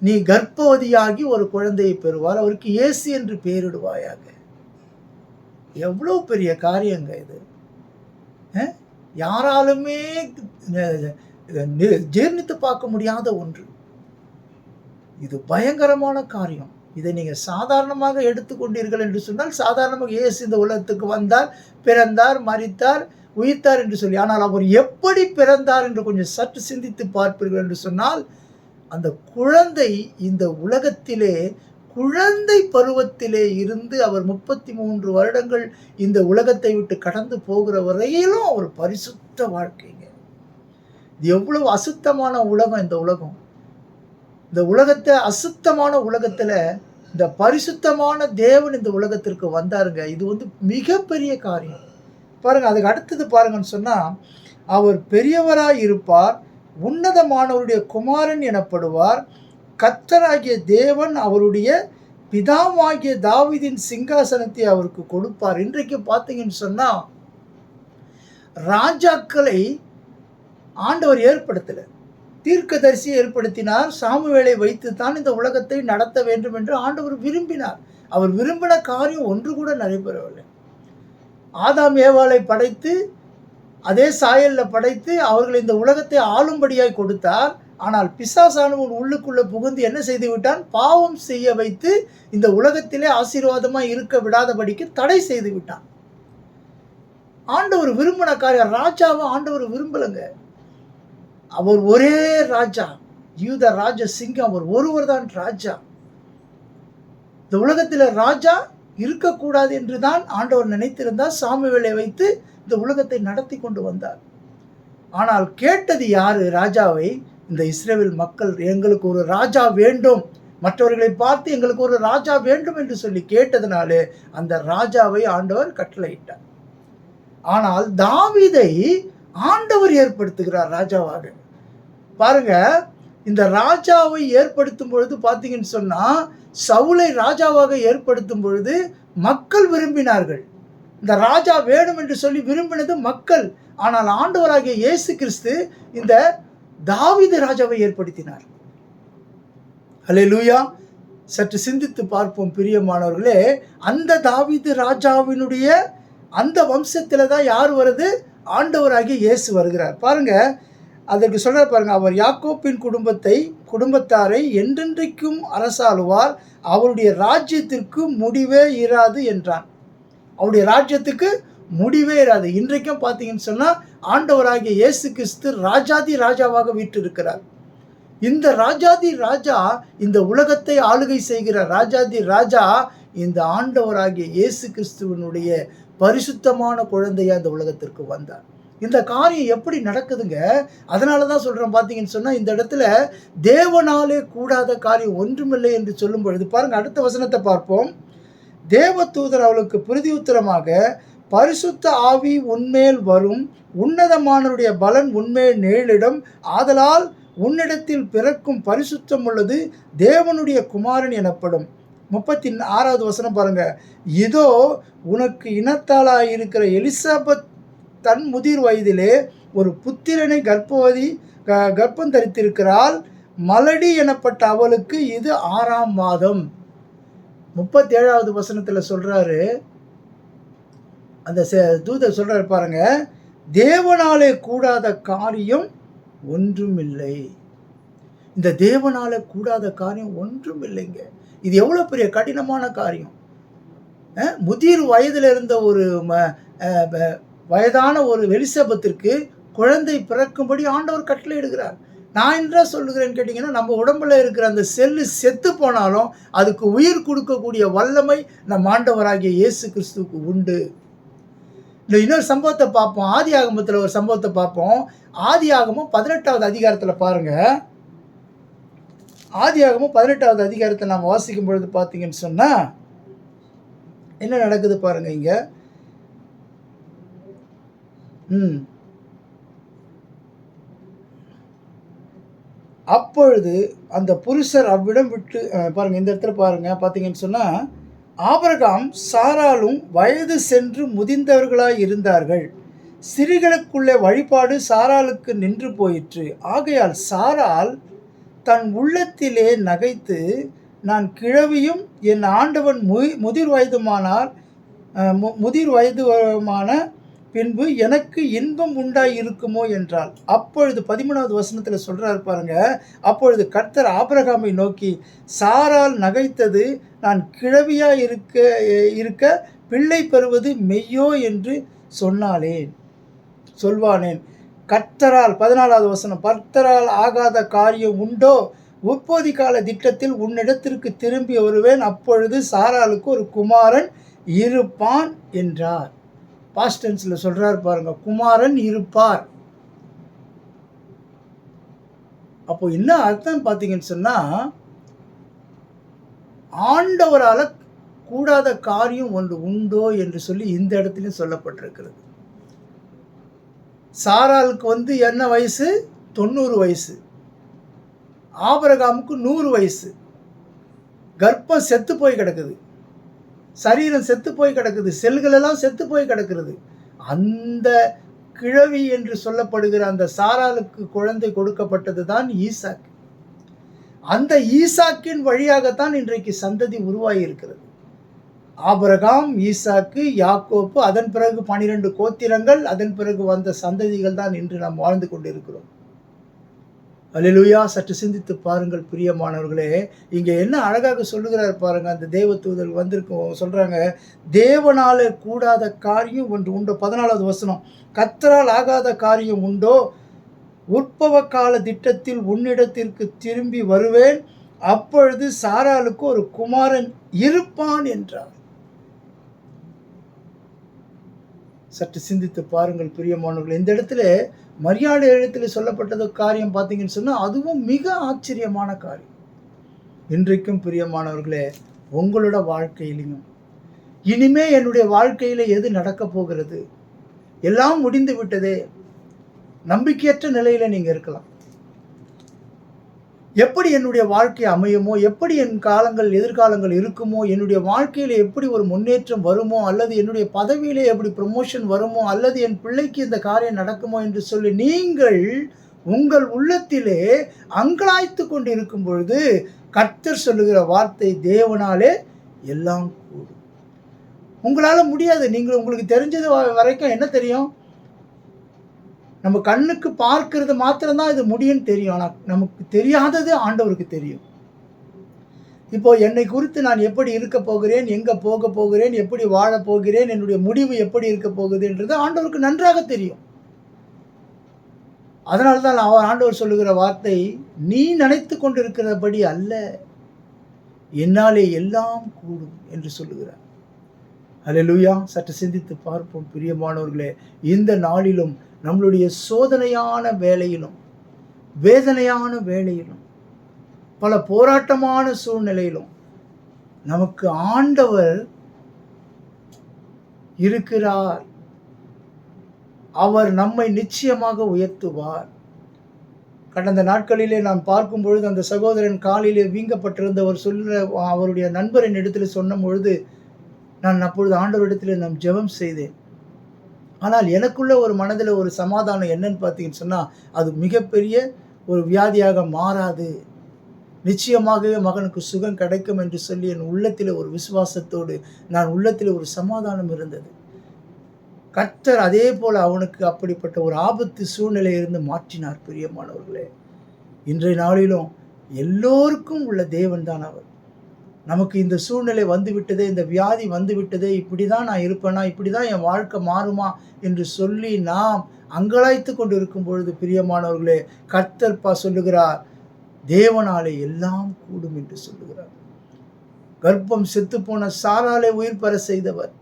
நீ கர்ப்பவதியாகி ஒரு குழந்தையை பெறுவார், அவருக்கு இயேசு என்று பெயரிடுவாயாக. எவ்வளோ பெரிய காரியங்க இது! யாராலுமே ஜீர்ணித்து பார்க்க முடியாத ஒன்று. இது பயங்கரமான காரியம். இதை நீங்கள் சாதாரணமாக எடுத்துக்கொண்டீர்கள் என்று சொன்னால், சாதாரணமாக இயேசு இந்த உலகத்துக்கு வந்தார், பிறந்தார், மரித்தார், உயிர்த்தார் என்று சொல்லி, ஆனால் அவர் எப்படி பிறந்தார் என்று கொஞ்சம் சற்று சிந்தித்து பார்ப்பீர்கள் என்று சொன்னால், அந்த குழந்தை இந்த உலகத்திலே குழந்தை பருவத்திலே இருந்து அவர் 33 வருடங்கள் இந்த உலகத்தை விட்டு கடந்து போகிற வரையிலும் அவர் பரிசுத்த வாழ்க்கைங்க. இது எவ்வளவு அசுத்தமான உலகம் இந்த உலகம். இந்த உலகத்தை அசுத்தமான உலகத்துல இந்த பரிசுத்தமான தேவன் இந்த உலகத்திற்கு வந்தாருங்க. இது மிகப்பெரிய காரியம். பாருங்க, அதுக்கு அடுத்தது பாருங்கன்னு சொன்னா, அவர் பெரியவராய் இருப்பார், உன்னதமானவருடைய குமாரன் எனப்படுவார், கர்த்தராகிய தேவன் அவருடைய பிதாவாகிய தாவீதின் சிங்காசனத்தை அவருக்கு கொடுப்பார். இன்றைக்கு பார்த்தீங்கன்னு சொன்னா, ராஜாக்களை ஆண்டவர் ஏற்படுத்தல, தீர்க்கதரிசியை ஏற்படுத்தினார். சாமுவேலை வைத்து தான் இந்த உலகத்தை நடத்த வேண்டும் என்று ஆண்டவர் விரும்பினார். அவர் விரும்பின காரியம் ஒன்று கூட நடைபெறவில்லை. ஆதாம் ஏவாளை படைத்து அதே சாயல்ல படைத்து அவர்கள் இந்த உலகத்தை ஆளும்படியாய் கொடுத்தார். ஆனால் பிசாசானவன் உள்ளுக்குள்ள புகுந்து என்ன செய்து விட்டான்? பாவம் செய்ய வைத்து இந்த உலகத்திலே ஆசீர்வாதமாய் இருக்க விடாதபடிக்கு தடை செய்து விட்டான். ஆண்டவர் விரும்பின காரியம், ராஜாவை ஆண்டவர் விரும்பலங்க. அவர் ஒரே ராஜா, யூத ராஜ சிங்கம், அவர் ஒருவர் தான் ராஜா. இந்த உலகத்தில் ராஜா இருக்கக்கூடாது என்று தான் ஆண்டவர் நினைத்திருந்தார். சாமுவேலை வைத்து இந்த உலகத்தை நடத்தி கொண்டு வந்தார். ஆனால் கேட்டது யாரு ராஜாவை? இந்த இஸ்ரவேல் மக்கள். எங்களுக்கு ஒரு ராஜா வேண்டும், மற்றவர்களை பார்த்து எங்களுக்கு ஒரு ராஜா வேண்டும் என்று சொல்லி கேட்டதுனாலே அந்த ராஜாவை ஆண்டவர் கட்டளையிட்டார். ஆனால் தாவீதை ஆண்டவர் ஏற்படுத்துகிறார் ராஜாவாக. பாருங்க, இந்த ராஜாவை ஏற்படுத்தும் பொழுது பார்த்தீங்கன்னு சொன்னா, சவுலை ராஜாவாக ஏற்படுத்தும் பொழுது மக்கள் விரும்பினார்கள். இந்த ராஜா வேணும் என்று சொல்லி விரும்பினது மக்கள். ஆனால் ஆண்டவராகிய இயேசு கிறிஸ்து இந்த தாவீது ராஜாவை ஏற்படுத்தினார். அல்லேலூயா. சற்று சிந்தித்து பார்ப்போம் பிரியமானவர்களே. அந்த தாவீது ராஜாவினுடைய அந்த வம்சத்தில் தான் யார் வருது? ஆண்டவராகிய இயேசு வருகிறார். பாருங்க, அதற்கு சொல்றார் பாருங்க, அவர் யாக்கோப்பின் குடும்பத்தாரை என்றென்றைக்கும் அரசாளுவார், அவருடைய ராஜ்யத்திற்கு முடிவே இராது என்றான். அவருடைய ராஜ்யத்துக்கு முடிவே இராது. இன்றைக்கும் பார்த்தீங்கன்னு சொன்னால் ஆண்டவராகிய இயேசு கிறிஸ்து ராஜாதி ராஜாவாக வீற்றிருக்கிறார். இந்த ராஜாதி ராஜா, இந்த உலகத்தை ஆளுகை செய்கிற ராஜாதி ராஜா இந்த ஆண்டவராகிய இயேசு கிறிஸ்துவனுடைய பரிசுத்தமான குழந்தையா இந்த உலகத்திற்கு வந்தார். இந்த காரியம் எப்படி நடக்குதுங்க? அதனால தான் சொல்கிறேன். பார்த்தீங்கன்னு சொன்னால், இந்த இடத்துல தேவனாலே கூடாத காரியம் ஒன்றுமில்லை என்று சொல்லும் பொழுது பாருங்கள், அடுத்த வசனத்தை பார்ப்போம். தேவதூதர் அவளுக்கு பிரதியுத்தரமாக, பரிசுத்த ஆவி உன்மேல் வரும், உன்னதமானவருடைய பலன் உன்மேல் நேரிடும், ஆதலால் உன்னிடத்தில் பிறக்கும் பரிசுத்தம் உள்ளது தேவனுடைய குமாரன் எனப்படும். 36வது வசனம் பாருங்க. இதோ உனக்கு இனத்தாளாயிருக்கிற எலிசபெத் தன் முதிர் வயதிலே ஒரு புத்திரனை கர்ப்பம் தரித்திருக்கிறாள். மலடி எனப்பட்ட அவளுக்கு இது 6ஆம் மாதம். 37வது வசனத்தில் சொல்றாரு, அந்த தூதர் சொல்றாரு பாருங்க, தேவனாலே கூடாத காரியம் ஒன்றுமில்லை. இந்த தேவனாலே கூடாத காரியம் ஒன்றும் இல்லைங்க. இது எவ்வளோ பெரிய கடினமான காரியம். முதிர் வயதில் இருந்த ஒரு வயதான ஒரு எலிசபெத்திற்கு குழந்தை பிறக்கும்படி ஆண்டவர் கட்டளை இடுகிறார். நான் என்ன சொல்லுகிறேன்னு கேட்டிங்கன்னா, நம்ம உடம்புல இருக்கிற அந்த செல்லு செத்து போனாலும் அதுக்கு உயிர் கொடுக்கக்கூடிய வல்லமை நம் ஆண்டவராகிய இயேசு கிறிஸ்துவுக்கு உண்டு. இந்த இன்னொரு சம்பவத்தை பார்ப்போம். ஆதி ஆகமத்தில் ஒரு சம்பவத்தை பார்ப்போம். ஆதி ஆகமம் 18வது அதிகாரத்தில் பாருங்கள். ஆதி ஆகமம் 18வது அதிகாரத்தை நாம் வாசிக்கும் பொழுது பார்த்தீங்கன்னு சொன்னால் என்ன நடக்குது பாருங்க. இங்கே அப்பொழுது அந்த புருஷர் அவ்விடம் விட்டு பாருங்க, இந்த இடத்துல பாருங்க, பார்த்தீங்கன்னு சொன்னால், ஆபிரகாம் சாராலும் வயது சென்று முதிர்ந்தவர்களாய் இருந்தார்கள். ஸ்திரீகளுக்குள்ளே வழிபாடு சாராளுக்கு நின்று போயிற்று. ஆகையால் சாரால் தன் உள்ளத்திலே நகைத்து, நான் கிழவியும் என் ஆண்டவன் முதிர் வயதுமான பின்பு எனக்கு இன்பம் உண்டாய் இருக்குமோ என்றாள். அப்பொழுது 13வது வசனத்தில் சொல்றாரு பாருங்க. அப்பொழுது கர்த்தர் ஆபிரகாமை நோக்கி, சாரால் நகைத்தது நான் கிழவியாய் இருக்க பிள்ளை பெறுவது மெய்யோ என்று சொல்வானேன். கர்த்தரால் 14வது வசனம், கர்த்தரால் ஆகாத காரியம் உண்டோ? உற்பத்தி கால திட்டத்தில் உன்னிடத்திற்கு திரும்பி வருவேன், அப்பொழுது சாராளுக்கு ஒரு குமாரன் இருப்பான் என்றார். பாஸ்ட் டென்ஸ்ல சொல்றார் பாருங்க, குமாரன் இருப்பார். அப்போ என்ன அர்த்தம் பார்த்தீங்கன்னு சொன்னா, ஆண்டவரால கூடாத காரியம் ஒன்று உண்டோ என்று சொல்லி இந்த இடத்திலும் சொல்லப்பட்டிருக்கிறது. சாராளுக்கு என்ன வயசு? 90 வயசு. ஆபிரகாமுக்கு 100 வயசு. கர்ப்பம் செத்து போய் கிடக்குது, சரீரம் செத்து போய் கிடக்குது, செல்கள் எல்லாம் செத்து போய் கிடக்கிறது. அந்த கிழவி என்று சொல்லப்படுகிற அந்த சாராளுக்கு குழந்தை கொடுக்கப்பட்டது தான் ஈசாக்கு. அந்த ஈசாக்கின் வழியாகத்தான் இன்றைக்கு சந்ததி உருவாகி இருக்கிறது. ஆபிரகாம், ஈசாக்கு, யாக்கோப்பு, அதன் பிறகு 12 கோத்திரங்கள், அதன் பிறகு வந்த சந்ததிகள் தான் இன்று நாம் வாழ்ந்து கொண்டிருக்கிறோம். அல்லேலூயா. சற்று சிந்தித்து பாருங்கள் பிரியமானவர்களே. இங்கே என்ன அழகாக சொல்லுகிறார் பாருங்க. அந்த தேவ தூதர் வந்திருக்கும் சொல்றாங்க, தேவனாலே கூடாத காரியம் ஒன்று உண்டோ. 14வது வசனம், கர்த்தரால் ஆகாத காரியம் உண்டோ? உற்பவ கால திட்டத்தில் உன்னிடத்திற்கு திரும்பி வருவேன், அப்பொழுது சாராளுக்கு ஒரு குமாரன் இருப்பான் என்றார். சற்று சிந்தித்து பாருங்கள் பிரியமானவர்கள். இந்த இடத்துல மரியாதை இடத்துல சொல்லப்பட்டது காரியம் பார்த்தீங்கன்னு சொன்னா, அதுவும் மிக ஆச்சரியமான காரியம். இன்றைக்கும் பிரியமானவர்களே, உங்களோட வாழ்க்கையிலையும் இனிமே என்னுடைய வாழ்க்கையில எது நடக்க போகிறது, எல்லாம் முடிந்து விட்டதே, நம்பிக்கையற்ற நிலையில நீங்க இருக்கலாம். எப்படி என்னுடைய வாழ்க்கை அமையுமோ, எப்படி என் எதிர்காலங்கள் இருக்குமோ, என்னுடைய வாழ்க்கையில எப்படி ஒரு முன்னேற்றம் வருமோ, அல்லது என்னுடைய பதவியிலே எப்படி ப்ரமோஷன் வருமோ, அல்லது என் பிள்ளைக்கு இந்த காரியம் நடக்குமோ என்று சொல்லி நீங்கள் உங்கள் உள்ளத்திலே அங்கலாய்த்து கொண்டு இருக்கும் பொழுது, கர்த்தர் சொல்லுகிற வார்த்தை, தேவனாலே எல்லாம் கூடும். உங்களால முடியாது. உங்களுக்கு தெரிஞ்சது வரைக்கும் என்ன தெரியும்? நம்ம கண்ணுக்கு பார்க்கிறது மாத்திரம்தான் இது முடியும்னு தெரியும். ஆனால் நமக்கு தெரியாதது ஆண்டவருக்கு தெரியும். இப்போ என்னை குறித்து நான் எப்படி இருக்க போகிறேன், எங்கே போக போகிறேன், எப்படி வாழ போகிறேன், என்னுடைய முடிவு எப்படி இருக்க போகுதுன்றது ஆண்டவருக்கு நன்றாக தெரியும். அதனால தான் ஆண்டவர் சொல்லுகிற வார்த்தை, நீ நினைத்து கொண்டிருக்கிறபடி அல்ல, என்னாலே எல்லாம் கூடும் என்று சொல்லுகிறார். அல்லேலூயா. சற்று சிந்தித்து பார்ப்போம் பிரியமானவர்களே. இந்த நாளிலும் நம்மளுடைய சோதனையான வேளையிலும், வேதனையான வேளையிலும், பல போராட்டமான சூழ்நிலையிலும் நமக்கு ஆண்டவர் இருக்கிறார். அவர் நம்மை நிச்சயமாக உயர்த்துவார். கடந்த நாட்களிலே நாம் பார்க்கும் பொழுது அந்த சகோதரன் காலிலே வீங்கப்பட்டிருந்தவர் அவருடைய நண்பரின் இடத்துல சொன்ன பொழுது, நான் அப்பொழுது ஆண்டவரிடத்தில் நான் ஜெபம் செய்தேன். ஆனால் எனக்குள்ள ஒரு மனதில் ஒரு சமாதானம் என்னன்னு பார்த்தீங்கன்னு சொன்னால், அது மிகப்பெரிய ஒரு வியாதியாக மாறாது, நிச்சயமாகவே மகனுக்கு சுகம் கிடைக்கும் என்று சொல்லி என் உள்ளத்தில் ஒரு விசுவாசத்தோடு, நான் உள்ளத்தில் ஒரு சமாதானம் இருந்தது. கர்த்தர் அதே போல் அவனுக்கு அப்படிப்பட்ட ஒரு ஆபத்து சூழ்நிலையிலிருந்து மாற்றினார். பிரியமானவர்களே, இன்றைய நாளிலும் எல்லோருக்கும் உள்ள தேவன் தான் அவர். நமக்கு இந்த சூழ்நிலை வந்துவிட்டதே, இந்த வியாதி வந்துவிட்டதே, இப்படி தான் நான் இருப்பேனா, இப்படி தான் என் வாழ்க்கை மாறுமா என்று சொல்லி நாம் அங்கலாய்த்து கொண்டு இருக்கும் பொழுது பிரியமானவர்களே, கர்த்தர் சொல்லுகிறார், தேவனாலே எல்லாம் கூடும் என்று சொல்லுகிறார். கர்ப்பம் செத்துப்போன சாராளை உயிர் பெற செய்தவர்,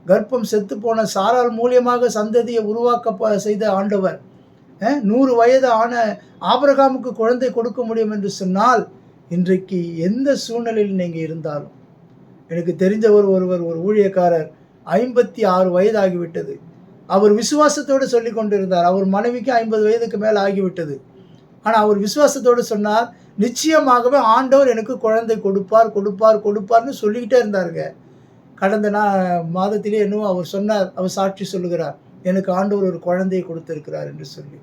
கர்ப்பம் செத்துப்போன சாராள் மூலியமாக சந்ததியை உருவாக்க செய்த ஆண்டவர், 100 வயது ஆன ஆபிரகாமுக்கு குழந்தை கொடுக்க முடியும் என்று சொன்னால், இன்றைக்கு எந்த சூழ்நிலையில் நீங்கள் இருந்தாலும், எனக்கு தெரிஞ்சவர் ஒரு ஊழியக்காரர் 56 வயது ஆகிவிட்டது. அவர் விசுவாசத்தோடு சொல்லி கொண்டிருந்தார். அவர் மனைவிக்கு 50 வயதுக்கு மேலே ஆகிவிட்டது. ஆனால் அவர் விசுவாசத்தோடு சொன்னார், நிச்சயமாகவே ஆண்டவர் எனக்கு குழந்தை கொடுப்பார்னு சொல்லிக்கிட்டே இருந்தாருங்க. கடந்த மாதத்திலே என்னவோ அவர் சொன்னார், அவர் சாட்சி சொல்லுகிறார், எனக்கு ஆண்டவர் ஒரு குழந்தையை கொடுத்திருக்கிறார் என்று சொல்லி.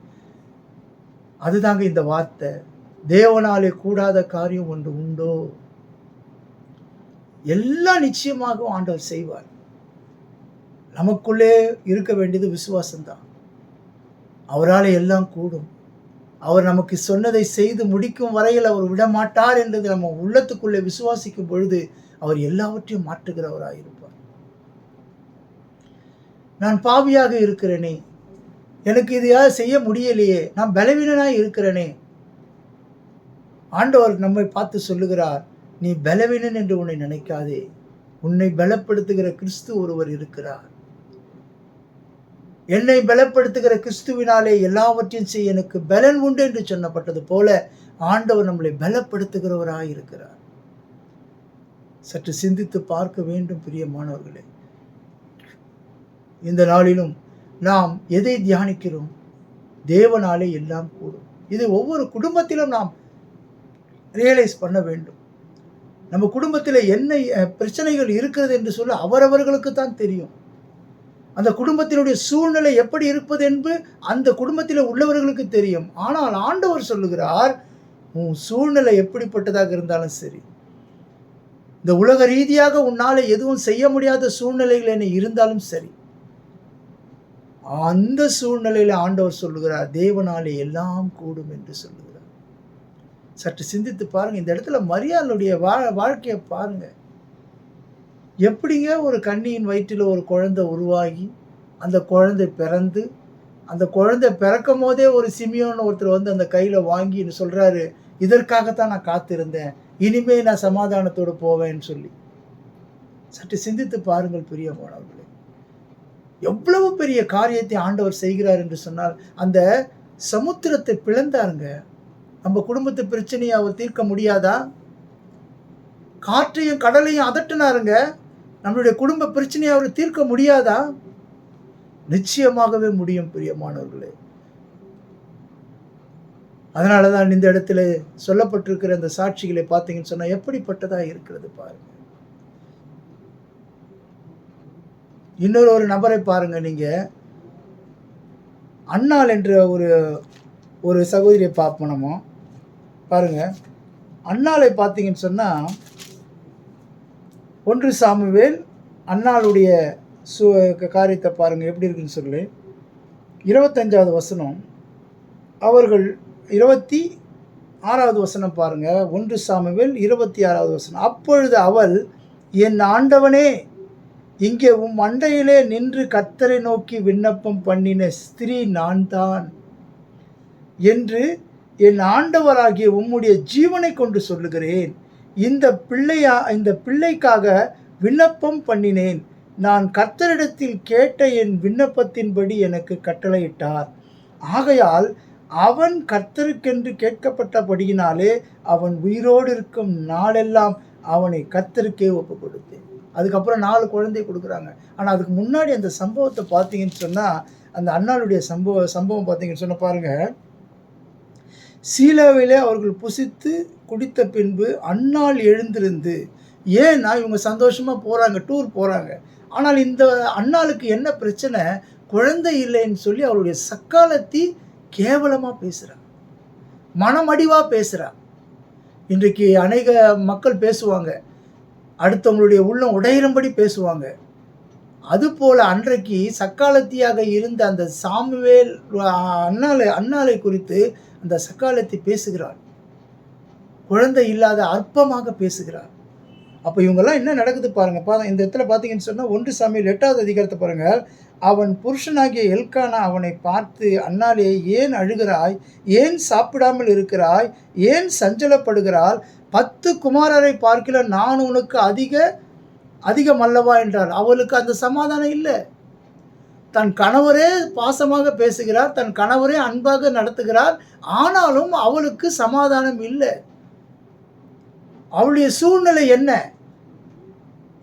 அதுதாங்க இந்த வார்த்தை, தேவனாலே கூடாத காரியம் ஒன்று உண்டோ? எல்லாம் நிச்சயமாக ஆண்டவர் செய்வார். நமக்குள்ளே இருக்க வேண்டியது விசுவாசம்தான். அவரால் எல்லாம் கூடும். அவர் நமக்கு சொன்னதை செய்து முடிக்கும் வரையில் அவர் விடமாட்டார் என்றது நம்ம உள்ளத்துக்குள்ளே விசுவாசிக்கும் பொழுது அவர் எல்லாவற்றையும் மாற்றுகிறவராயிருப்பார். நான் பாவியாக இருக்கிறேனே, எனக்கு இதையாவது செய்ய முடியலையே, நான் பலவீனனாய் இருக்கிறேனே, ஆண்டவர் நம்மை பார்த்து சொல்லுகிறார், நீ பலவீனன் என்று உன்னை நினைக்காதே, உன்னை பலப்படுத்துகிற கிறிஸ்து ஒருவர் இருக்கிறார். என்னை பலப்படுத்துகிற கிறிஸ்துவினாலே எல்லாவற்றையும் செய்ய எனக்கு பலன் உண்டு என்று சொன்னப்பட்டது போல ஆண்டவர் நம்மளை பலப்படுத்துகிறவராய் இருக்கிறார். சற்று சிந்தித்து பார்க்க வேண்டும் பிரியமானவர்களே. இந்த நாளிலும் நாம் எதை தியானிக்கிறோம்? தேவனாலே எல்லாம் கூடும். இது ஒவ்வொரு குடும்பத்திலும் நாம் ரியலைஸ் பண்ண வேண்டும். நம்ம குடும்பத்தில் என்ன பிரச்சனைகள் இருக்கிறது என்று சொல்ல அவரவர்களுக்கு தான் தெரியும். அந்த குடும்பத்தினுடைய சூழ்நிலை எப்படி இருப்பது என்று அந்த குடும்பத்தில் உள்ளவர்களுக்கு தெரியும். ஆனால் ஆண்டவர் சொல்லுகிறார், உன் சூழ்நிலை எப்படிப்பட்டதாக இருந்தாலும் சரி, இந்த உலக ரீதியாக உன்னால் எதுவும் செய்ய முடியாத சூழ்நிலைகள் என்ன இருந்தாலும் சரி, அந்த சூழ்நிலையில் ஆண்டவர் சொல்லுகிறார், தேவனாலே எல்லாம் கூடும் என்று சொல்லுகிறார். சற்று சிந்தித்து பாருங்க. இந்த இடத்துல மரியாளுடைய வாழ்க்கையை பாருங்க. எப்படிங்க ஒரு கன்னியின் வயிற்றில் ஒரு குழந்தை உருவாகி அந்த குழந்தை பிறந்து, அந்த குழந்தை பிறக்கும் போதே ஒரு சிமியோன்னு ஒருத்தர் வந்து அந்த கையில் வாங்கின்னு சொல்கிறாரு, இதற்காகத்தான் நான் காத்திருந்தேன், இனிமே நான் சமாதானத்தோடு போவேன்னு சொல்லி. சற்று சிந்தித்து பாருங்கள் பிரியமானவர்களே, எவ்வளவு பெரிய காரியத்தை ஆண்டவர் செய்கிறார் என்று சொன்னால், அந்த சமுத்திரத்தை பிளந்தாருங்க. நம்ம குடும்பத்து பிரச்சனையை அவர் தீர்க்க முடியாதா? காற்றையும் கடலையும் அதட்டினாருங்க. நம்மளுடைய குடும்ப பிரச்சனையை அவர் தீர்க்க முடியாதா? நிச்சயமாகவே முடியும் பிரியமானவர்களே. அதனால தான் இந்த இடத்துல சொல்லப்பட்டிருக்கிற அந்த சாட்சிகளை பார்த்தீங்கன்னு சொன்னா எப்படிப்பட்டதா இருக்கிறது பாருங்க. இன்னொரு நபரை பாருங்க. நீங்க அன்னாள் என்ற ஒரு சகோதரியை பார்ப்போம் நம்ம. பாருங்க, அன்னாளை பார்த்தீங்கன்னு சொன்னா 1 சாமுவேல் அன்னாளுடைய காரியத்தை பாருங்க எப்படி இருக்குன்னு சொல்லி 25வது வசனம், அவர்கள் 26வது வசனம் பாருங்க. 1 சாமுவேல் 26வது வசனம், அப்பொழுது அவள், என் ஆண்டவனே, இங்கே உம் அண்டையிலே நின்று கர்த்தரை நோக்கி விண்ணப்பம் பண்ணின ஸ்திரீ நான் தான் என்று என் ஆண்டவராகிய உம்முடைய ஜீவனை கொண்டு சொல்லுகிறேன். இந்த பிள்ளைக்காக விண்ணப்பம் பண்ணினேன். நான் கர்த்தரிடத்தில் கேட்ட என் விண்ணப்பத்தின்படி எனக்கு கட்டளையிட்டார். ஆகையால் அவன் கர்த்தருக்கென்று கேட்கப்பட்டபடியினாலே அவன் உயிரோடு இருக்கும் நாளெல்லாம் அவனை கர்த்தருக்கே ஒப்பு கொடுத்தேன். அதுக்கப்புறம் 4 குழந்தை கொடுக்குறாங்க. ஆனால் அதுக்கு முன்னாடி அந்த சம்பவத்தை பார்த்தீங்கன்னு சொன்னால், அந்த அன்னாளுடைய சம்பவம் பார்த்தீங்கன்னு சொன்ன பாருங்க, சீலோவிலே அவர்கள் புசித்து குடித்த பின்பு அன்னாள் எழுந்திருந்து, ஏன்னா இவங்க சந்தோஷமாக போகிறாங்க, டூர் போகிறாங்க. ஆனால் இந்த அன்னாளுக்கு என்ன பிரச்சனை? குழந்தை இல்லைன்னு சொல்லி அவளுடைய சக்காலத்தி கேவலமாக பேசுகிறா, மனமடிவாக பேசுகிறா. இன்றைக்கு அநேக மக்கள் பேசுவாங்க, அடுத்தவங்களுடைய உள்ளம் உடையிறபடி பேசுவாங்க. அதுபோல் அன்றைக்கு சக்காலத்தியாக இருந்த அந்த சாமுவேல் அன்னாளை குறித்து அந்த சக்காலத்தி பேசுகிறாள். குழந்தை இல்லாத அற்பமாக பேசுகிறார். அப்போ இவங்கெல்லாம் என்ன நடக்குது பாருங்க. இந்த இடத்துல பார்த்தீங்கன்னு சொன்னால் 1 சாமுவேல் 8வது அதிகாரத்தை பாருங்க. அவன் புருஷனாகிய எல்கானா அவனை பார்த்து, அன்னாலே, ஏன் அழுகிறாய்? ஏன் சாப்பிடாமல் இருக்கிறாய்? ஏன் சஞ்சலப்படுகிறாள்? 10 குமாரரை பார்க்கல நான் உனக்கு அதிகம் அல்லவா என்றாள். அவளுக்கு அந்த சமாதானம் இல்லை. தன் கணவரே பாசமாக பேசுகிறார், தன் கணவரே அன்பாக நடத்துகிறார், ஆனாலும் அவளுக்கு சமாதானம் இல்லை. அவளுடைய சூழ்நிலை என்ன?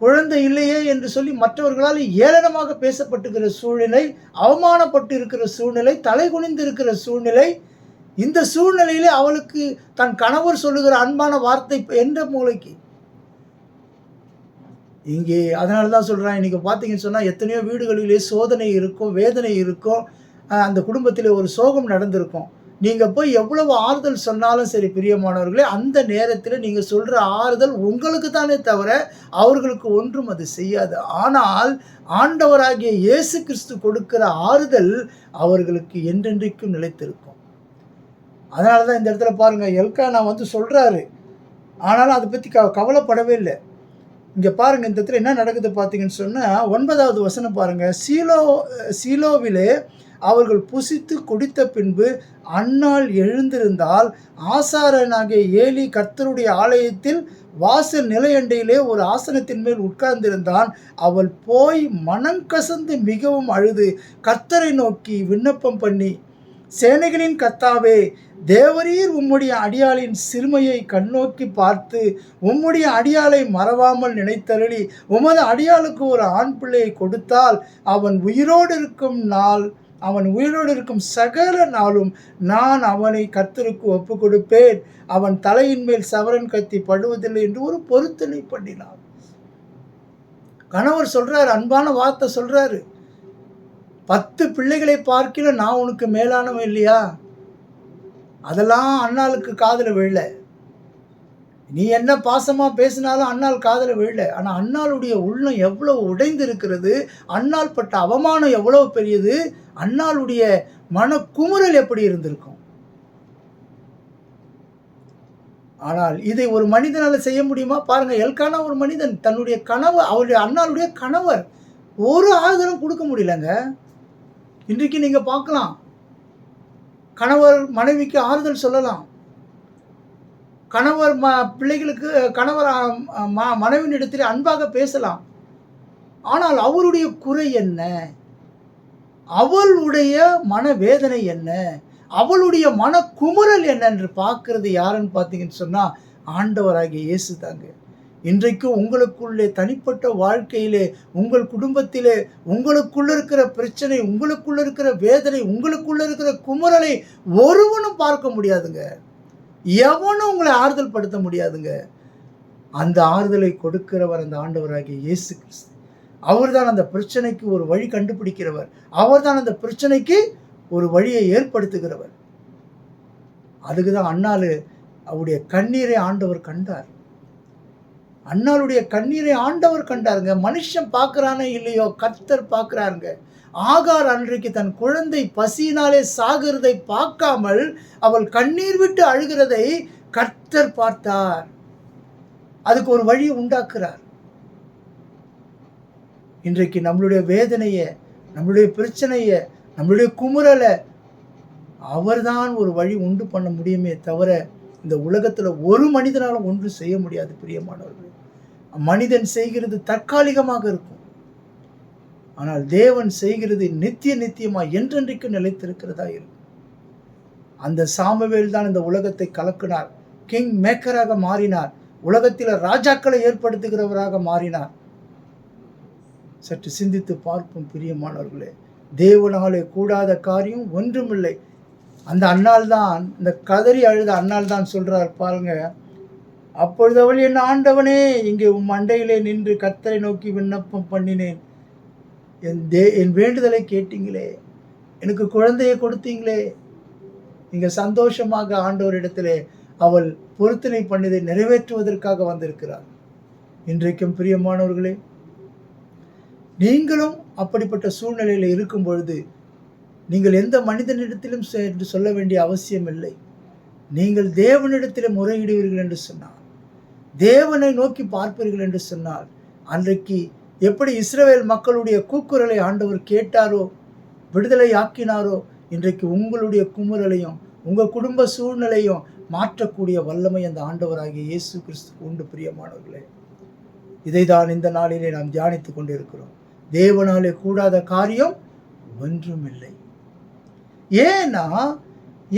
குழந்தை இல்லையே என்று சொல்லி மற்றவர்களால் ஏளனமாக பேசப்பட்டுகிற சூழ்நிலை, அவமானப்பட்டு இருக்கிற சூழ்நிலை, தலை குனிந்து இருக்கிற சூழ்நிலை. இந்த சூழ்நிலையிலே அவளுக்கு தன் கணவர் சொல்லுகிற அன்பான வார்த்தை என்ற மூளைக்கு இங்கே. அதனால தான் சொல்கிறேன், இன்றைக்கி பார்த்தீங்கன்னு சொன்னால் எத்தனையோ வீடுகளிலே சோதனை இருக்கும், வேதனை இருக்கும், அந்த குடும்பத்தில் ஒரு சோகம் நடந்திருக்கும். நீங்கள் போய் எவ்வளவு ஆறுதல் சொன்னாலும் சரி பிரியமானவர்களே, அந்த நேரத்தில் நீங்கள் சொல்கிற ஆறுதல் உங்களுக்கு தானே தவிர அவர்களுக்கு ஒன்றும் அது செய்யாது. ஆனால் ஆண்டவராகிய இயேசு கிறிஸ்து கொடுக்கிற ஆறுதல் அவர்களுக்கு என்றென்றைக்கும் நிலைத்திருக்கும். அதனால தான் இந்த இடத்துல பாருங்கள், எல்கானா வந்து சொல்கிறாரு, ஆனாலும் அதை பற்றி கவலைப்படவே இல்லை. இங்கே பாருங்கள், இந்த இடத்துல என்ன நடக்குது பார்த்தீங்கன்னு சொன்னால் 9வது வசனம் பாருங்கள். சீலோவிலே அவர்கள் புசித்து குடித்த பின்பு அன்னாள் எழுந்திருந்தால் ஆசாரனாகிய ஏலி கர்த்தருடைய ஆலயத்தில் வாசல் நிலையண்டையிலே ஒரு ஆசனத்தின் மேல் உட்கார்ந்திருந்தான். அவள் போய் மனங்கசந்து மிகவும் அழுது கர்த்தரை நோக்கி விண்ணப்பம் பண்ணி, சேனைகளின் கர்த்தாவே, தேவரீர் உம்முடைய அடியாளின் சிறுமையை கண்ணோக்கி பார்த்து உம்முடைய அடியாளை மறவாமல் நினைத்தருளி உமது அடியாளுக்கு ஒரு ஆண் பிள்ளையை கொடுத்தால் அவன் உயிரோடு இருக்கும் சகல நாளும் நான் அவனை கர்த்தருக்கு ஒப்பு கொடுப்பேன். அவன் தலையின் மேல் சவரன் கத்தி படுவதில்லை என்று ஒரு பொருத்தனை பண்ணினார். கணவர் சொல்றாரு, அன்பான வார்த்தை சொல்றாரு, 10 பிள்ளைகளை பார்க்கில நான் உனக்கு மேலானவன் இல்லையா? அதெல்லாம் அண்ணாளுக்கு காதில் விழல. நீ என்ன பாசமாக பேசினாலும் அண்ணாள் காதில் விழல. ஆனால் அண்ணாளுடைய உள்ளம் எவ்வளவு உடைந்து இருக்கிறது, அண்ணாள் பட்ட அவமானம் எவ்வளவு பெரியது, அண்ணாளுடைய மன குமுறல் எப்படி இருந்திருக்கும். ஆனால் இதை ஒரு மனிதனால் செய்ய முடியுமா? பாருங்க, எல்கானா ஒரு மனிதன், தன்னுடைய கணவர், அவருடைய அண்ணாளுடைய கணவர், ஒரு ஆறுதலும் கொடுக்க முடியலங்க. இன்றைக்கு நீங்க பார்க்கலாம், கணவர் மனைவிக்கு ஆறுதல் சொல்லலாம், கணவர் பிள்ளைகளுக்கு, கணவர் மனைவியிடத்தில் அன்பாக பேசலாம். ஆனால் அவருடைய குறை என்ன, அவளுடைய மனவேதனை என்ன, அவளுடைய மன குமுறல் என்ன என்று பார்க்கறது யாருன்னு பார்த்தீங்கன்னு சொன்னால் ஆண்டவராகிய இயேசு தாங்க. இன்றைக்கு உங்களுக்குள்ளே தனிப்பட்ட வாழ்க்கையிலே, உங்கள் குடும்பத்திலே, உங்களுக்குள்ள இருக்கிற பிரச்சனை, உங்களுக்குள்ள இருக்கிற வேதனை, உங்களுக்குள்ள இருக்கிற குமுறலை ஒருவனும் பார்க்க முடியாதுங்க. எவனும் உங்களை ஆறுதல் படுத்த முடியாதுங்க. அந்த ஆறுதலை கொடுக்கிறவர் அந்த ஆண்டவராகிய இயேசு கிறிஸ்து. அவர்தான் அந்த பிரச்சனைக்கு ஒரு வழி கண்டுபிடிக்கிறவர். அவர்தான் அந்த பிரச்சனைக்கு ஒரு வழியை ஏற்படுத்துகிறவர். அதுக்கு தான் அன்னாள் அவருடைய கண்ணீரை ஆண்டவர் கண்டார். அன்னாளுடைய கண்ணீரை ஆண்டவர் கண்டாருங்க. மனுஷன் பார்க்குறானே இல்லையோ, கர்த்தர் பார்க்குறாருங்க. ஆகார் அன்றைக்கு தன் குழந்தை பசியினாலே சாகிறதை பார்க்காமல் அவள் கண்ணீர் விட்டு அழுகிறதை கர்த்தர் பார்த்தார். அதுக்கு ஒரு வழியை உண்டாக்குறார். இன்றைக்கு நம்மளுடைய வேதனையை, நம்மளுடைய பிரச்சனையை, நம்மளுடைய குமுறலை அவர்தான் ஒரு வழி உண்டு பண்ண முடியுமே தவிர இந்த உலகத்தில் ஒரு மனிதனாலும் ஒன்று செய்ய முடியாது. பிரியமானவர்கள், மனிதன் செய்கிறது தற்காலிகமாக இருக்கும், ஆனால் தேவன் செய்கிறது நித்தியமாக என்றென்றைக்கு நிலைத்திருக்கிறதா இருக்கும். அந்த சாமுவேல் தான் இந்த உலகத்தை கலக்கினார், கிங் மேக்கராக மாறினார், உலகத்தில் ராஜாக்களை ஏற்படுத்துகிறவராக மாறினார். சற்று சிந்தித்து பார்ப்போம் பிரியமானவர்களே. தேவனாலே கூடாத காரியம் ஒன்றுமில்லை. அந்த அன்னாள் தான், இந்த கதறி அழுத அன்னாள் தான் சொல்றார் பாருங்க, அப்பொழுது அவள், என் ஆண்டவனே, இங்கே உம் அண்டையிலே நின்று கர்த்தரை நோக்கி விண்ணப்பம் பண்ணினேன். என் வேண்டுதலை கேட்டீங்களே, எனக்கு குழந்தையை கொடுத்தீங்களே. நீங்க சந்தோஷமாக ஆண்டவரிடத்திலே அவள் பொருத்தனை பண்ணியதை நிறைவேற்றுவதற்காக வந்திருக்கிறார். இன்றைக்கும் பிரியமானவர்களே, நீங்களும் அப்படிப்பட்ட சூழ்நிலையில் இருக்கும் பொழுது நீங்கள் எந்த மனிதனிடத்திலும் என்று சொல்ல வேண்டிய அவசியம் இல்லை. நீங்கள் தேவனிடத்தில் முறையிடுவீர்கள் என்று சொன்னார், தேவனை நோக்கி பார்ப்பீர்கள் என்று சொன்னால், அன்றைக்கு எப்படி இஸ்ரவேல் மக்களுடைய கூக்குரலை ஆண்டவர் கேட்டாரோ, விடுதலை ஆக்கினாரோ, இன்றைக்கு உங்களுடைய குமுறலையும் உங்கள் குடும்ப சூழ்நிலையும் மாற்றக்கூடிய வல்லமை அந்த ஆண்டவராகிய இயேசு கிறிஸ்துக்கு உண்டு. பிரியமானவர்களே, இதை தான் இந்த நாளிலே நாம் தியானித்து கொண்டிருக்கிறோம். தேவனாலே கூடாத காரியம் ஒன்றுமில்லை.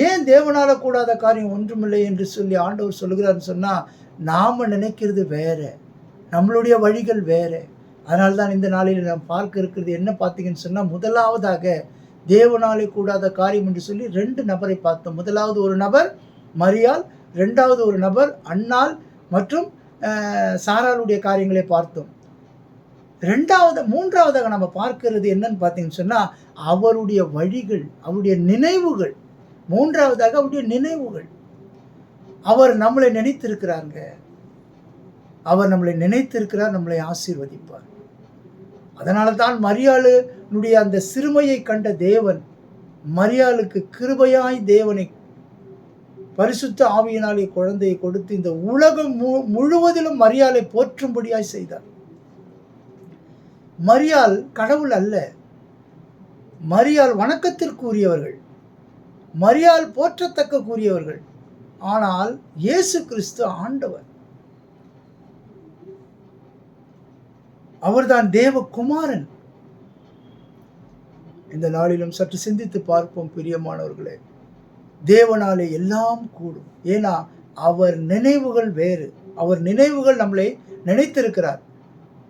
ஏன் தேவனால கூடாத காரியம் ஒன்றுமில்லை என்று சொல்லி ஆண்டவர் சொல்லுகிறார்னு சொன்னால், நாம் நினைக்கிறது வேற, நம்மளுடைய வழிகள் வேற. அதனால்தான் இந்த நாளில் நாம் பார்க்க இருக்கிறது என்ன பார்த்தீங்கன்னு சொன்னால், முதலாவதாக தேவனாலே கூடாத காரியம் என்று சொல்லி 2 நபரை பார்த்தோம். முதலாவது ஒரு நபர் மரியாள், 2வது ஒரு நபர் அன்னாள் மற்றும் சாராளுடைய காரியங்களை பார்த்தோம். 3வதாக நம்ம பார்க்கிறது என்னன்னு பார்த்தீங்கன்னு சொன்னால், அவருடைய வழிகள், அவருடைய நினைவுகள். 3வதாக அவருடைய நினைவுகள். அவர் நம்மளை நினைத்திருக்கிறாங்க, அவர் நம்மளை நினைத்திருக்கிறார், நம்மளை ஆசீர்வதிப்பார். அதனால தான் மரியாளுடைய அந்த சிறுமையை கண்ட தேவன் மரியாளுக்கு கிருபையாய் தேவனை பரிசுத்த ஆவியினாலே குழந்தையை கொடுத்து இந்த உலகம் முழுவதிலும் மரியாளை போற்றும்படியாய் செய்தார். மரியாள் கடவுள் அல்ல, மரியாள் வணக்கத்திற்குரியவர்கள், மரியாள் போற்றத்தக்க கூறியவர்கள். ஆனால் இயேசு கிறிஸ்து ஆண்டவர், அவர்தான் தேவகுமாரன். இந்த நாளிலும் சற்று சிந்தித்து பார்ப்போம் பிரியமானவர்களே. தேவனாலே எல்லாம் கூடும். ஏன்னா அவர் நினைவுகள் வேறு. அவர் நினைவுகள் நம்மளை நினைத்திருக்கிறார்.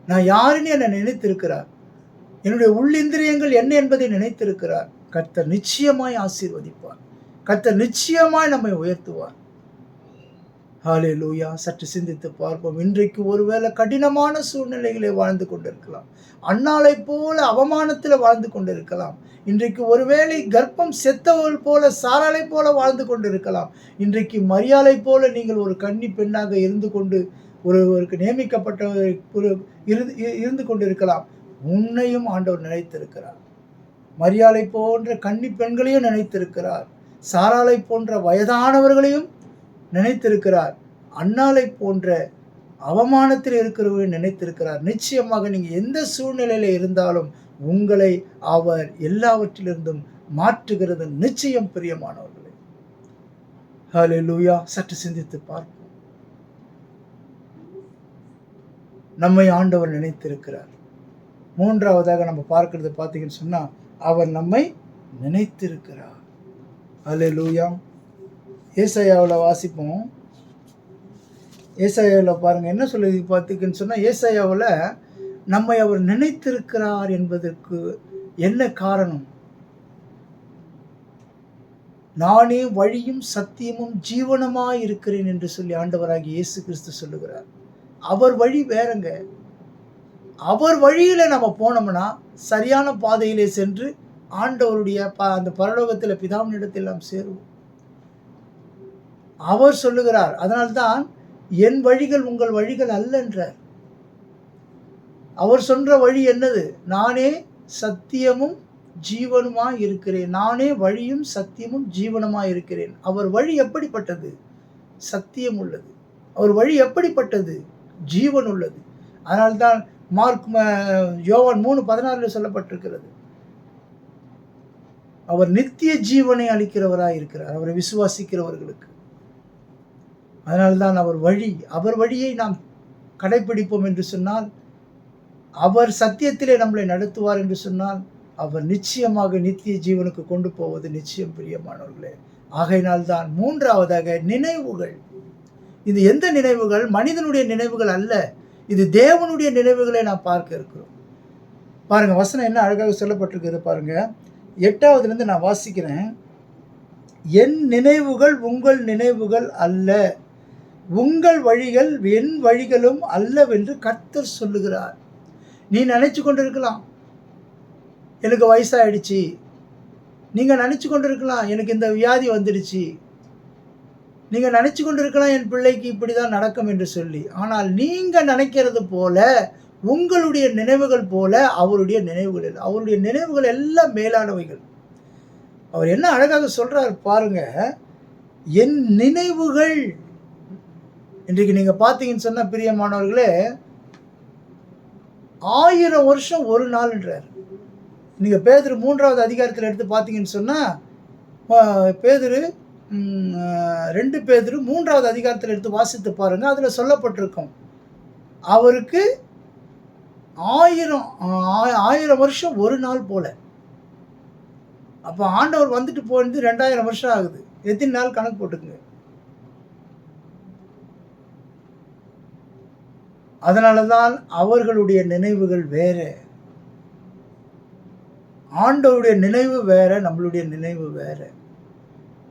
நான் யாருன்னு என்னை நினைத்திருக்கிறார். என்னுடைய உள்ளிந்திரியங்கள் என்ன என்பதை நினைத்திருக்கிறார். கர்த்தர் நிச்சயமாய் ஆசீர்வதிப்பார். கர்த்தர் நிச்சயமாய் நம்மை உயர்த்துவார். ஹல்லேலூயா. சற்று சிந்தித்து பார்ப்போம். இன்றைக்கு ஒருவேளை கடினமான சூழ்நிலைகளை வாழ்ந்து கொண்டிருக்கலாம். அன்னாளை போல அவமானத்தில் வாழ்ந்து கொண்டிருக்கலாம். இன்றைக்கு ஒருவேளை கர்ப்பம் செத்தவள் போல, சாராளை போல வாழ்ந்து கொண்டிருக்கலாம். இன்றைக்கு மரியாளை போல நீங்கள் ஒரு கன்னி பெண்ணாக இருந்து கொண்டு ஒருவருக்கு நியமிக்கப்பட்ட இருந்து கொண்டிருக்கலாம். உன்னையும் ஆண்டவர் நினைத்திருக்கிறார். மரியாளை போன்ற கன்னி பெண்களையும் நினைத்திருக்கிறார். சாராளை போன்ற வயதானவர்களையும் நினைத்திருக்கிறார். அன்னாளை போன்ற அவமானத்தில் இருக்கிறவர்கள் நினைத்திருக்கிறார். நிச்சயமாக நீங்கள் எந்த சூழ்நிலையில் இருந்தாலும் உங்களை அவர் எல்லாவற்றிலிருந்தும் மாற்றுகிறது நிச்சயம் பிரியமானவர்களே. ஹல்லேலூயா. சற்று சிந்தித்து பார்ப்போம். நம்மை ஆண்டவர் நினைத்திருக்கிறார். மூன்றாவதாக நம்ம பார்க்கிறது பார்த்தீங்கன்னு சொன்னா, அவர் நம்மை நினைத்திருக்கிறார். ஹல்லேலூயா. ஏசாயாவில் வாசிப்போம். ஏசாயாவில் பாருங்கள் என்ன சொல்லுது பார்த்தீங்கன்னு சொன்னால், ஏசாயாவில் நம்மை அவர் நினைத்திருக்கிறார் என்பதற்கு என்ன காரணம்? நானே வழியும் சத்தியமும் ஜீவனமாய் இருக்கிறேன் என்று சொல்லி ஆண்டவராகிய இயேசு கிறிஸ்து சொல்லுகிறார். அவர் வழி வேறங்க. அவர் வழியில் நம்ம போனோம்னா சரியான பாதையிலே சென்று ஆண்டவருடைய அந்த பரலோகத்தில் பிதாவினிடத்தில் நாம் சேருவோம். அவர் சொல்லுகிறார். அதனால்தான் என் வழிகள் உங்கள் வழிகள் அல்ல என்றார். அவர் சொன்ன வழி என்னது? நானே சத்தியமும் ஜீவனுமாய் இருக்கிறேன். நானே வழியும் சத்தியமும் ஜீவனுமாய் இருக்கிறேன். அவர் வழி எப்படிப்பட்டது? சத்தியம் உள்ளது. அவர் வழி எப்படிப்பட்டது? ஜீவன் உள்ளது. அதனால்தான் யோவான் 3:16 சொல்லப்பட்டிருக்கிறது, அவர் நித்திய ஜீவனை அளிக்கிறவராய் இருக்கிறார் அவரை விசுவாசிக்கிறவர்களுக்கு. அதனால்தான் அவர் வழியை நாம் கடைபிடிப்போம் என்று சொன்னால், அவர் சத்தியத்திலே நம்மளை நடத்துவார் என்று சொன்னால், அவர் நிச்சயமாக நித்திய ஜீவனுக்கு கொண்டு போவது நிச்சயம் பிரியமானவர்களே. ஆகையினால்தான் மூன்றாவதாக நினைவுகள். இது எந்த நினைவுகள்? மனிதனுடைய நினைவுகள் அல்ல, இது தேவனுடைய நினைவுகளை நாம் பார்க்க இருக்கிறோம். பாருங்க, வசனம் என்ன அழகாக சொல்லப்பட்டிருக்கிறது பாருங்க. 8வதுலேருந்து நான் வாசிக்கிறேன். என் நினைவுகள் உங்கள் நினைவுகள் அல்ல, உங்கள் வழிகள் என் வழிகளும் அல்லவென்று கர்த்தர் சொல்லுகிறார். நீ நினைச்சு கொண்டிருக்கலாம் எனக்கு வயசாயிடுச்சு, நீங்க நினைச்சு கொண்டிருக்கலாம் எனக்கு இந்த வியாதி வந்துடுச்சு, நீங்க நினைச்சு கொண்டிருக்கலாம் என் பிள்ளைக்கு இப்படிதான் நடக்கும் என்று சொல்லி. ஆனால் நீங்க நினைக்கிறது போல, உங்களுடைய நினைவுகள் போல அவருடைய நினைவுகள் இல்லை. அவருடைய நினைவுகள் எல்லாம் மேலானவைகள். அவர் என்ன அழகாக சொல்றார் பாருங்க, என் நினைவுகள். இன்றைக்கு நீங்க பார்த்தீங்கன்னு சொன்னா பிரியமானவர்களே, 1000 வருஷம் ஒரு நாள்ன்றார். நீங்க பேதுரு 3வது அதிகாரத்தில் எடுத்து பார்த்தீங்கன்னு சொன்னா, பேதுரு 2 பேதுரு 3வது அதிகாரத்தில் எடுத்து வாசித்து பாருங்க. அதில் சொல்லப்பட்டிருக்கும், அவருக்கு 1000 வருஷம் ஒரு நாள் போல. அப்போ ஆண்டவர் வந்துட்டு போயிருந்து 2000 வருஷம் ஆகுது. எத்தனை நாள் கணக்கு போட்டுக்குங்க. அதனால தான் அவர்களுடைய நினைவுகள் வேற, ஆண்டவருடைய நினைவு வேற, நம்மளுடைய நினைவு வேற.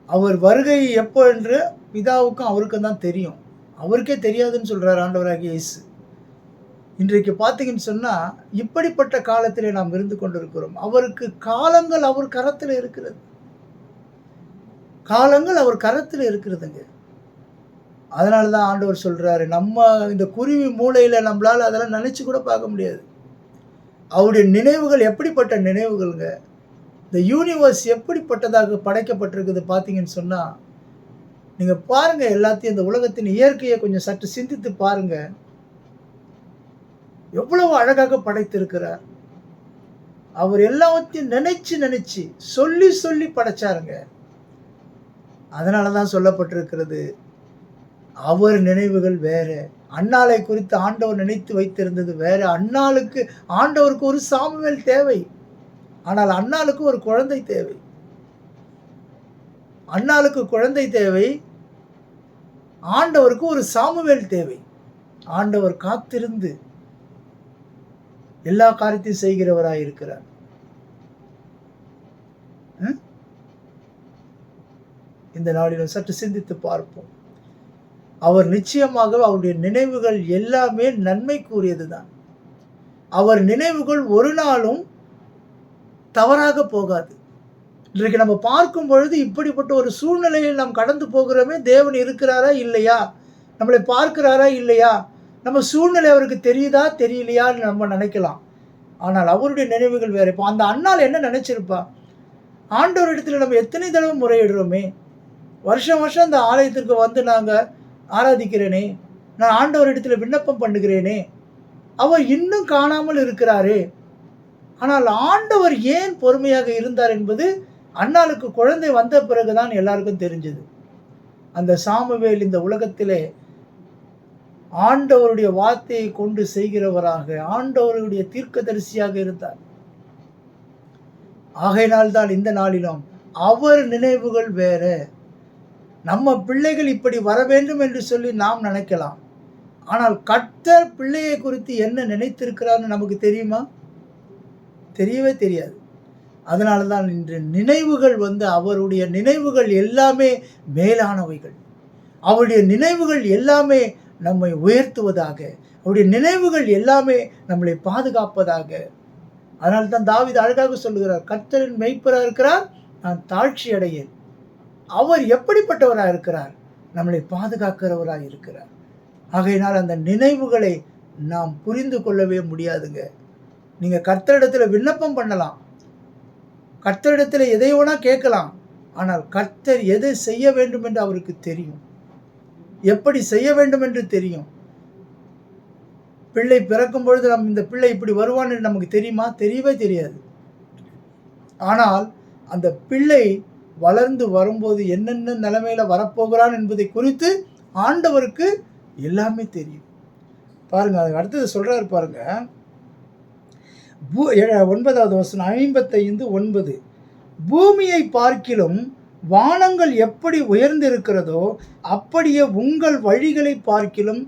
அவர் வருகை எப்போ என்று பிதாவுக்கும் அவருக்கும் தான் தெரியும். அவருக்கே தெரியாதுன்னு சொல்றார் ஆண்டவராகிய இயேசு. இன்றைக்கு பார்த்தீங்கன்னு சொன்னால், இப்படிப்பட்ட காலத்திலே நாம் இருந்து கொண்டிருக்கிறோம். அவருக்கு காலங்கள் அவர் கரத்தில் இருக்கிறது. காலங்கள் அவர் கரத்தில் இருக்கிறதுங்க. அதனால தான் ஆண்டவர் சொல்றாரு, நம்ம இந்த குருவி மூளையில் நம்மளால் அதெல்லாம் நினைச்சு கூட பார்க்க முடியாது. அவருடைய நினைவுகள் எப்படிப்பட்ட நினைவுகள்ங்க. இந்த யூனிவர்ஸ் எப்படிப்பட்டதாக படைக்கப்பட்டிருக்குது பார்த்தீங்கன்னு சொன்னால், நீங்கள் பாருங்கள், எல்லாத்தையும் இந்த உலகத்தின் இயற்கையை கொஞ்சம் சற்று சிந்தித்து பாருங்கள். எவ்வளவு அழகாக படைத்திருக்கிறார். அவர் எல்லாத்தையும் நினைச்சு சொல்லி சொல்லி படைச்சாருங்க. அதனால தான் சொல்லப்பட்டிருக்கிறது, அவர் நினைவுகள் வேற. அன்னாளை குறித்து ஆண்டவர் நினைத்து வைத்திருந்தது வேற. ஆண்டவருக்கு ஒரு சாமுவேல் தேவை. ஆனால் அன்னாளுக்கு ஒரு குழந்தை தேவை. அன்னாளுக்கு குழந்தை தேவை. ஆண்டவருக்கு ஒரு சாமுவேல் தேவை. ஆண்டவர் காத்திருந்து எல்லா காரியத்தையும் செய்கிறவராய் இருக்கிறார். இந்த நாளிலும் சற்று சிந்தித்து பார்ப்போம். அவர் நிச்சயமாக அவருடைய நினைவுகள் எல்லாமே நன்மைக்குரியதுதான். அவர் நினைவுகள் ஒரு நாளும் தவறாக போகாது. இன்றைக்கு நம்ம பார்க்கும் பொழுது இப்படிப்பட்ட ஒரு சூழ்நிலையில் நாம் கடந்து போகிறோமே, தேவன் இருக்கிறாரா இல்லையா, நம்மளை பார்க்கிறாரா இல்லையா, நம்ம சூழ்நிலை அவருக்கு தெரியுதா தெரியலையான்னு நம்ம நினைக்கலாம். ஆனால் அவருடைய நினைவுகள் வேற. இப்போ அந்த அன்னாள் என்ன நினைச்சிருப்பா? ஆண்டவரிடத்தில் நம்ம எத்தனை தடவை முறையிடுறோமே, வருஷம் அந்த ஆலயத்திற்கு வந்து நாங்கள் ஆராதிக்கிறேனே, நான் ஆண்டவரிடத்தில் விண்ணப்பம் பண்ணுகிறேனே, அவர் இன்னும் காணாமல் இருக்கிறாரே. ஆனால் ஆண்டவர் ஏன் பொறுமையாக இருந்தார் என்பது அன்னாளுக்கு குழந்தை வந்த பிறகுதான் எல்லாருக்கும் தெரிஞ்சது. அந்த சாமுவேல் இந்த உலகத்திலே ஆண்டவருடைய வார்த்தையை கொண்டு செய்கிறவராக, ஆண்டவருடைய தீர்க்கதரிசியாக இருந்தார். ஆகையினால்தான் இந்த நாளிலும் அவர் நினைவுகள் வேற. நம்ம பிள்ளைகள் இப்படி வர வேண்டும் என்று சொல்லி நாம் நினைக்கலாம். ஆனால் கர்த்தர் பிள்ளையை குறித்து என்ன நினைத்திருக்கிறார்னு நமக்கு தெரியுமா? தெரியவே தெரியாது. அதனால தான் இன்று நினைவுகள் அவருடைய நினைவுகள் எல்லாமே மேலானவைகள். அவருடைய நினைவுகள் எல்லாமே நம்மை உயர்த்துவதாக, அவருடைய நினைவுகள் எல்லாமே நம்மளை பாதுகாப்பதாக. அதனால தான் தாவீது அழகாக சொல்லுகிறார், கர்த்தரின் மெய்ப்பராக இருக்கிறார், நான் தாழ்ச்சி அடையேன். அவர் எப்படிப்பட்டவராக இருக்கிறார்? நம்மளை பாதுகாக்கிறவராக இருக்கிறார். ஆகையினால் அந்த நினைவுகளை நாம் புரிந்து கொள்ளவே முடியாதுங்க. நீங்கள் கர்த்தரிடத்தில் விண்ணப்பம் பண்ணலாம், கர்த்தரிடத்தில் எதை வேணா கேட்கலாம். ஆனால் கர்த்தர் எதை செய்ய வேண்டும் என்று அவருக்கு தெரியும், எப்படி செய்ய வேண்டும் என்று தெரியும். பிள்ளை பிறக்கும் பொழுது இந்த பிள்ளை இப்படி வருவான் என்று நமக்கு தெரியுமா? தெரியவே தெரியாது. ஆனால் அந்த பிள்ளை வளர்ந்து வரும்போது என்னென்ன நிலைமையில வரப்போகிறான் என்பதை குறித்து ஆண்டவருக்கு எல்லாமே தெரியும். பாருங்க, அதுக்கு அடுத்தது சொல்றாரு பாருங்க, 9வது வசனம் 55:9, பூமியை பார்க்கிலும் வானங்கள் எப்படி உயர்ந்திருக்கிறதோ அப்படியே உங்கள் வழிகளை பார்க்கிலும்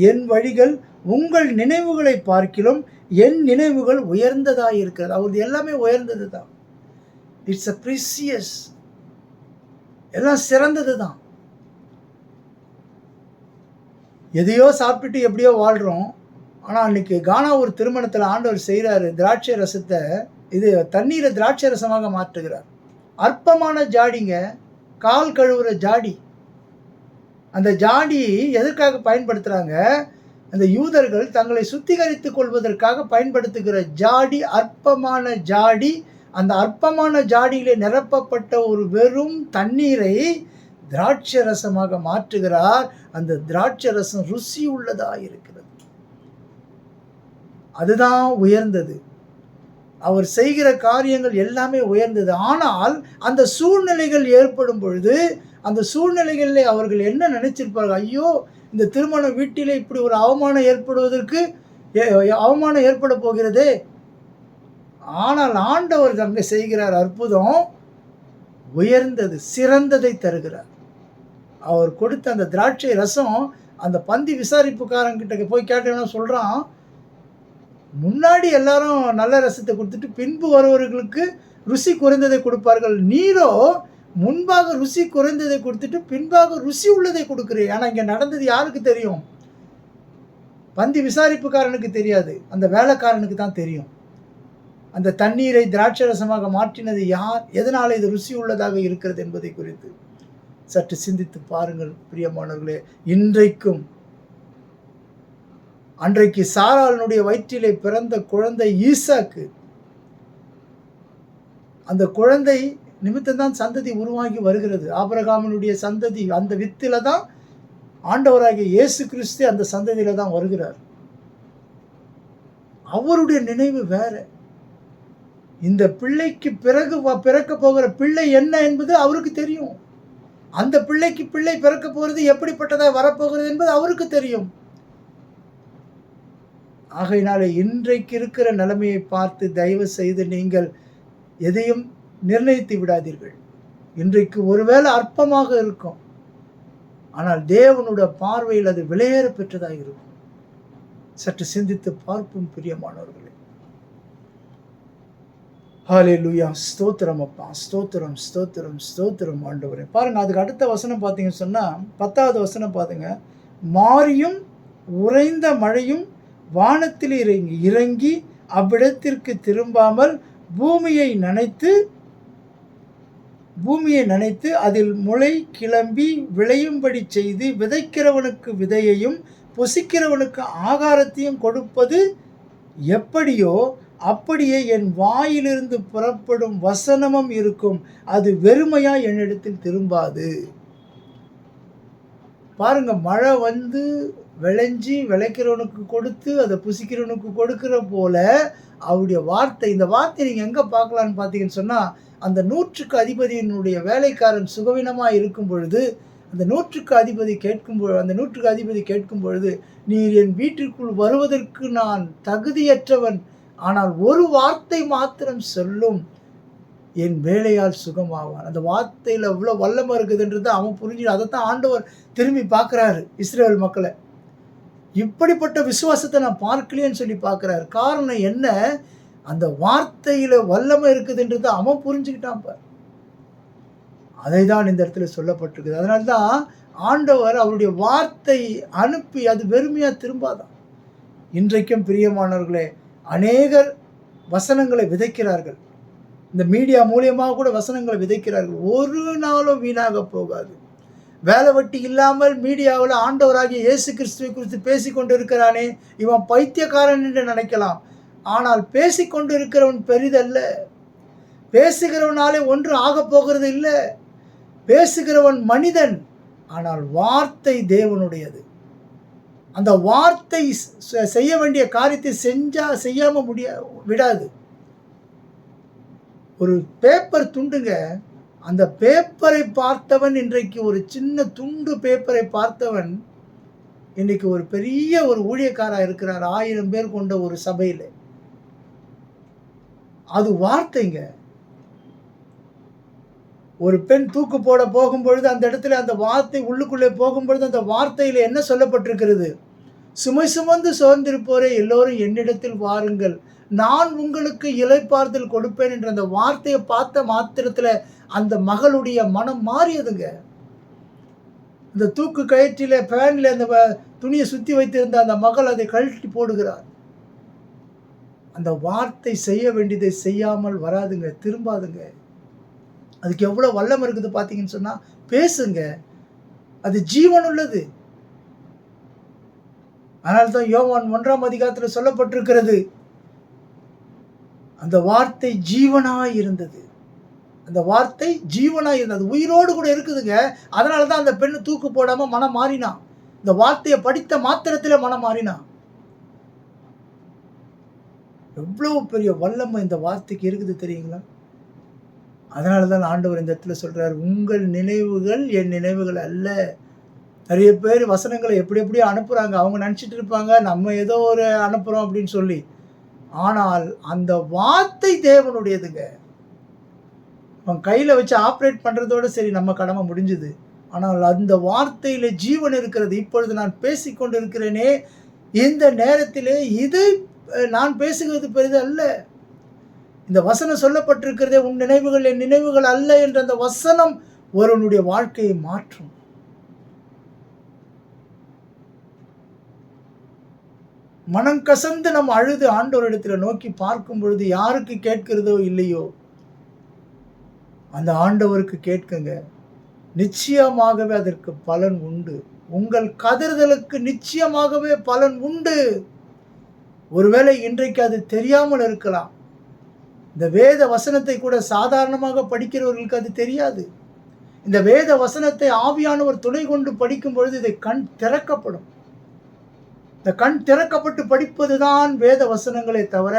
என் வழிகள், உங்கள் நினைவுகளை பார்க்கிலும் என் நினைவுகள் உயர்ந்ததாயிருக்கிறது. அவரது எல்லாமே உயர்ந்தது தான். இட்ஸ் அ ப்ரீசியஸ், எல்லாம் சிறந்தது தான். எதையோ சாப்பிட்டுட்டு எப்படியோ வாழ்கிறோம். ஆனால் அன்றைக்கி கானா ஒரு திருமணத்தில் ஆண்டவர் செய்கிறாரு, திராட்சை ரசத்தை, தண்ணீரை திராட்சை ரசமாக மாற்றுகிறார். அற்பமான ஜாடிங்க, கால் கழுவுற ஜாடி. அந்த ஜாடி எதற்காக பயன்படுத்துகிறாங்க? அந்த யூதர்கள் தங்களை சுத்திகரித்துக் கொள்வதற்காக பயன்படுத்துகிற ஜாடி, அற்பமான ஜாடி. அந்த அற்பமான ஜாடியிலே நிரப்பப்பட்ட ஒரு வெறும் தண்ணீரை திராட்சை ரசமாக மாற்றுகிறார். அந்த திராட்சை ரசம் ருசி உள்ளதாக இருக்கிறது. அதுதான் உயர்ந்தது. அவர் செய்கிற காரியங்கள் எல்லாமே உயர்ந்தது. ஆனால் அந்த சூழ்நிலைகள் ஏற்படும் பொழுது, அந்த சூழ்நிலைகளில் அவர்கள் என்ன நினைச்சிருப்பார்கள்? ஐயோ, இந்த திருமண வீட்டிலே இப்படி ஒரு அவமானம் ஏற்பட போகிறதே. ஆனால் ஆண்டவர் அங்கே செய்கிறார் அற்புதம், உயர்ந்தது, சிறந்ததை தருகிறார். அவர் கொடுத்த அந்த திராட்சை ரசம், அந்த பந்தி விசாரிப்புக்காரங்கிட்ட போய் கேட்டோம்னா சொல்கிறான், முன்னாடி எல்லாரும் நல்ல ரசத்தை கொடுத்துட்டு பின்பு வருவர்களுக்கு ருசி குறைந்ததை கொடுப்பார்கள், நீரோ முன்பாக ருசி குறைந்ததை கொடுத்துட்டு பின்பாக ருசி உள்ளதை கொடுக்குறேன். ஆனால் இங்கே நடந்தது யாருக்கு தெரியும்? பந்தி விசாரிப்புக்காரனுக்கு தெரியாது, அந்த வேலைக்காரனுக்கு தான் தெரியும். அந்த தண்ணீரை திராட்சை ரசமாக மாற்றினது யார், எதனால் இது ருசி உள்ளதாக இருக்கிறது என்பதை குறித்து சற்று சிந்தித்து பாருங்கள் பிரியமானவர்களே. இன்றைக்கும் அன்றைக்கு சாராளுடைய வயிற்றிலே பிறந்த குழந்தை ஈசாக்கு, அந்த குழந்தை நிமித்தம்தான் சந்ததி உருவாகி வருகிறது. ஆபிரகாமினுடைய சந்ததி, அந்த வித்தில தான் ஆண்டவராகிய இயேசு கிறிஸ்து அந்த சந்ததியில தான் வருகிறார். அவருடைய நினைவு வேற. இந்த பிள்ளைக்கு பிறகு பிறக்க போகிற பிள்ளை என்ன என்பது அவருக்கு தெரியும். அந்த பிள்ளைக்கு பிள்ளை பிறக்க போகிறது எப்படிப்பட்டதாக வரப்போகிறது என்பது அவருக்கு தெரியும். ஆகையினாலே இன்றைக்கு இருக்கிற நிலைமையை பார்த்து தயவு செய்து நீங்கள் எதையும் நிர்ணயித்து விடாதீர்கள். இன்றைக்கு ஒருவேளை அற்பமாக இருக்கும், ஆனால் தேவனுடைய பார்வையில் அது விலையேற பெற்றதாக இருக்கும். சற்று சிந்தித்து பார்ப்போம் பிரியமானவர்களே. ஹல்லேலூயா. ஸ்தோத்திரம் அப்பா, ஸ்தோத்திரம் ஸ்தோத்திரம் ஸ்தோத்திரம் ஆண்டவரே. பாருங்க, அதுக்கு அடுத்த வசனம் பார்த்தீங்கன்னு சொன்னா 10வது வசனம் பாருங்க. மாரியும் உறைந்த மழையும் வானத்தில் இறங்கி அவ்விடத்திற்கு திரும்பாமல் பூமியை நனைத்து அதில் முளை கிளம்பி விளையும்படி செய்து விதைக்கிறவனுக்கு விதையையும் புசிக்கிறவனுக்கு ஆகாரத்தையும் கொடுப்பது எப்படியோ அப்படியே என் வாயிலிருந்து புறப்படும் வசனமும் இருக்கும், அது வெறுமையா என்னிடத்தில் திரும்பாது. பாருங்க, மழை வந்து விளைஞ்சி விளைக்கிறவனுக்கு கொடுத்து அதை புசிக்கிறவனுக்கு கொடுக்கிற போல அவருடைய வார்த்தை. இந்த வார்த்தை நீங்கள் எங்கே பார்க்கலான்னு பார்த்தீங்கன்னு சொன்னால், அந்த 100க்கு அதிபதியினுடைய வேலைக்காரன் சுகவீனமாக இருக்கும் பொழுது அந்த 100க்கு அதிபதி கேட்கும் பொழுது நீர் என் வீட்டிற்குள் வருவதற்கு நான் தகுதியற்றவன், ஆனால் ஒரு வார்த்தை மாத்திரம் சொல்லும், என் வேலையால் சுகமாவான். அந்த வார்த்தையில் இவ்வளோ வல்லமை இருக்குதுன்றது அவன் புரிஞ்சு, அதைத்தான் ஆண்டவர் திரும்பி பார்க்குறாரு இஸ்ரேல் மக்களை. இப்படிப்பட்ட விசுவாசத்தை நான் பார்க்கலையேன்னு சொல்லி பார்க்குறாரு. காரணம் என்ன? அந்த வார்த்தையில் வல்லமை இருக்குதுன்றது அவன் புரிஞ்சுக்கிட்டான் பார். அதை தான் இந்த இடத்துல சொல்லப்பட்டிருக்குது. அதனால தான் ஆண்டவர் அவருடைய வார்த்தை அனுப்பி அது வெறுமையாக திரும்பாதான். இன்றைக்கும் பிரியமானவர்களே, அநேகர் வசனங்களை விதைக்கிறார்கள். இந்த மீடியா மூலியமாக கூட வசனங்களை விதைக்கிறார்கள். ஒரு நாளும் வீணாக போகாது. வேலை வெட்டி இல்லாமல் மீடியாவில் ஆண்டவராகிய இயேசு கிறிஸ்துவை குறித்து பேசிக்கொண்டு இருக்கிறானே, இவன் பைத்தியக்காரன் என்று நினைக்கலாம். ஆனால் பேசிக்கொண்டு இருக்கிறவன் பெரிதல்ல. பேசுகிறவனாலே ஒன்று ஆகப் போகிறது இல்லை. பேசுகிறவன் மனிதன், ஆனால் வார்த்தை தேவனுடையது. அந்த வார்த்தை செய்ய வேண்டிய காரியத்தை செய்யாம விடாது. ஒரு பேப்பர் துண்டுங்க, அந்த பேப்பரை பார்த்தவன், இன்றைக்கு ஒரு சின்ன துண்டு பேப்பரை பார்த்தவன் இன்னைக்கு ஒரு பெரிய ஒரு ஊழியக்காரா இருக்கிறார். 1000 பேர் கொண்ட ஒரு சபையில். அது வார்த்தைங்க. ஒரு பெண் தூக்கு போட போகும்பொழுது அந்த இடத்துல அந்த வார்த்தை உள்ளுக்குள்ளே போகும்பொழுது அந்த வார்த்தையில் என்ன சொல்லப்பட்டிருக்கிறது? சுமை சுமந்து சோர்ந்திருப்போரே எல்லோரும் என்னிடத்தில் வாருங்கள், நான் உங்களுக்கு இளைப்பாறுதல் கொடுப்பேன் என்ற அந்த வார்த்தையை பார்த்த மாத்திரத்தில் அந்த மகளுடைய மனம் மாறியதுங்க. இந்த தூக்கு கயிற்றில் ஃபேனில் அந்த துணியை சுற்றி வைத்திருந்த அந்த மகள் அதை கழட்டி போடுகிறார். அந்த வார்த்தை செய்ய வேண்டியதை செய்யாமல் வராதுங்க, திரும்பாதுங்க. அதுக்கு எவ்வளோ வல்லமை இருக்குது பார்த்தீங்கன்னு சொன்னால், பேசுங்க, அது ஜீவன் உள்ளது. அதனால தான் யோவான் 1ஆம் அதிகாரத்தில் சொல்லப்பட்டிருக்கிறது, அந்த வார்த்தை ஜீவனாய் இருந்தது. அந்த வார்த்தை ஜீவனாய் இருந்தது, உயிரோடு கூட இருக்குதுங்க. அதனால தான் அந்த பெண்ணு தூக்கு போடாமல் மனம் மாறினான். இந்த வார்த்தையை படித்த மாத்திரத்தில் மனம் மாறினான். எவ்வளோ பெரிய வல்லமை இந்த வார்த்தைக்கு இருக்குது தெரியுங்களா? அதனால தான் ஆண்டவர் இந்த இடத்துல சொல்கிறார், உங்கள் நினைவுகள் என் நினைவுகள் அல்ல. நிறைய பேர் வசனங்களை எப்படியோ அனுப்புகிறாங்க. அவங்க நினச்சிட்டு இருப்பாங்க நம்ம ஏதோ ஒரு அனுப்புகிறோம் அப்படின்னு சொல்லி. ஆனால் அந்த வார்த்தை தேவனுடையதுங்க. அவன் கையில் வச்சு ஆப்ரேட் பண்ணுறதோடு சரி, நம்ம கடமை முடிஞ்சுது. ஆனால் அந்த வார்த்தையில் ஜீவன் இருக்கிறது. இப்பொழுது நான் பேசிக்கொண்டு இருக்கிறேனே, இந்த நேரத்திலே இது நான் பேசுகிறது பெரிது அல்ல. இந்த வசனம் சொல்லப்பட்டிருக்கிறதே, உன் நினைவுகள் என் நினைவுகள் அல்ல என்ற அந்த வசனம் ஒருவனுடைய வாழ்க்கையை மாற்றும். மனம் கசந்து நம்ம அழுது ஆண்டவரிடத்தில் நோக்கி பார்க்கும் பொழுது யாருக்கு கேட்கிறதோ இல்லையோ, அந்த ஆண்டவருக்கு கேட்குங்க. நிச்சயமாகவே அதற்கு பலன் உண்டு. உங்கள் கதறுதலுக்கு நிச்சயமாகவே பலன் உண்டு. ஒருவேளை இன்றைக்கு அது தெரியாமல் இருக்கலாம். இந்த வேத வசனத்தை கூட சாதாரணமாக படிக்கிறவர்களுக்கு அது தெரியாது. இந்த வேத வசனத்தை ஆவியானவர் துணை கொண்டு படிக்கும் பொழுது இதை கண் திறக்கப்படும். இந்த கண் திறக்கப்பட்டு படிப்பது தான் வேத வசனங்களே தவிர,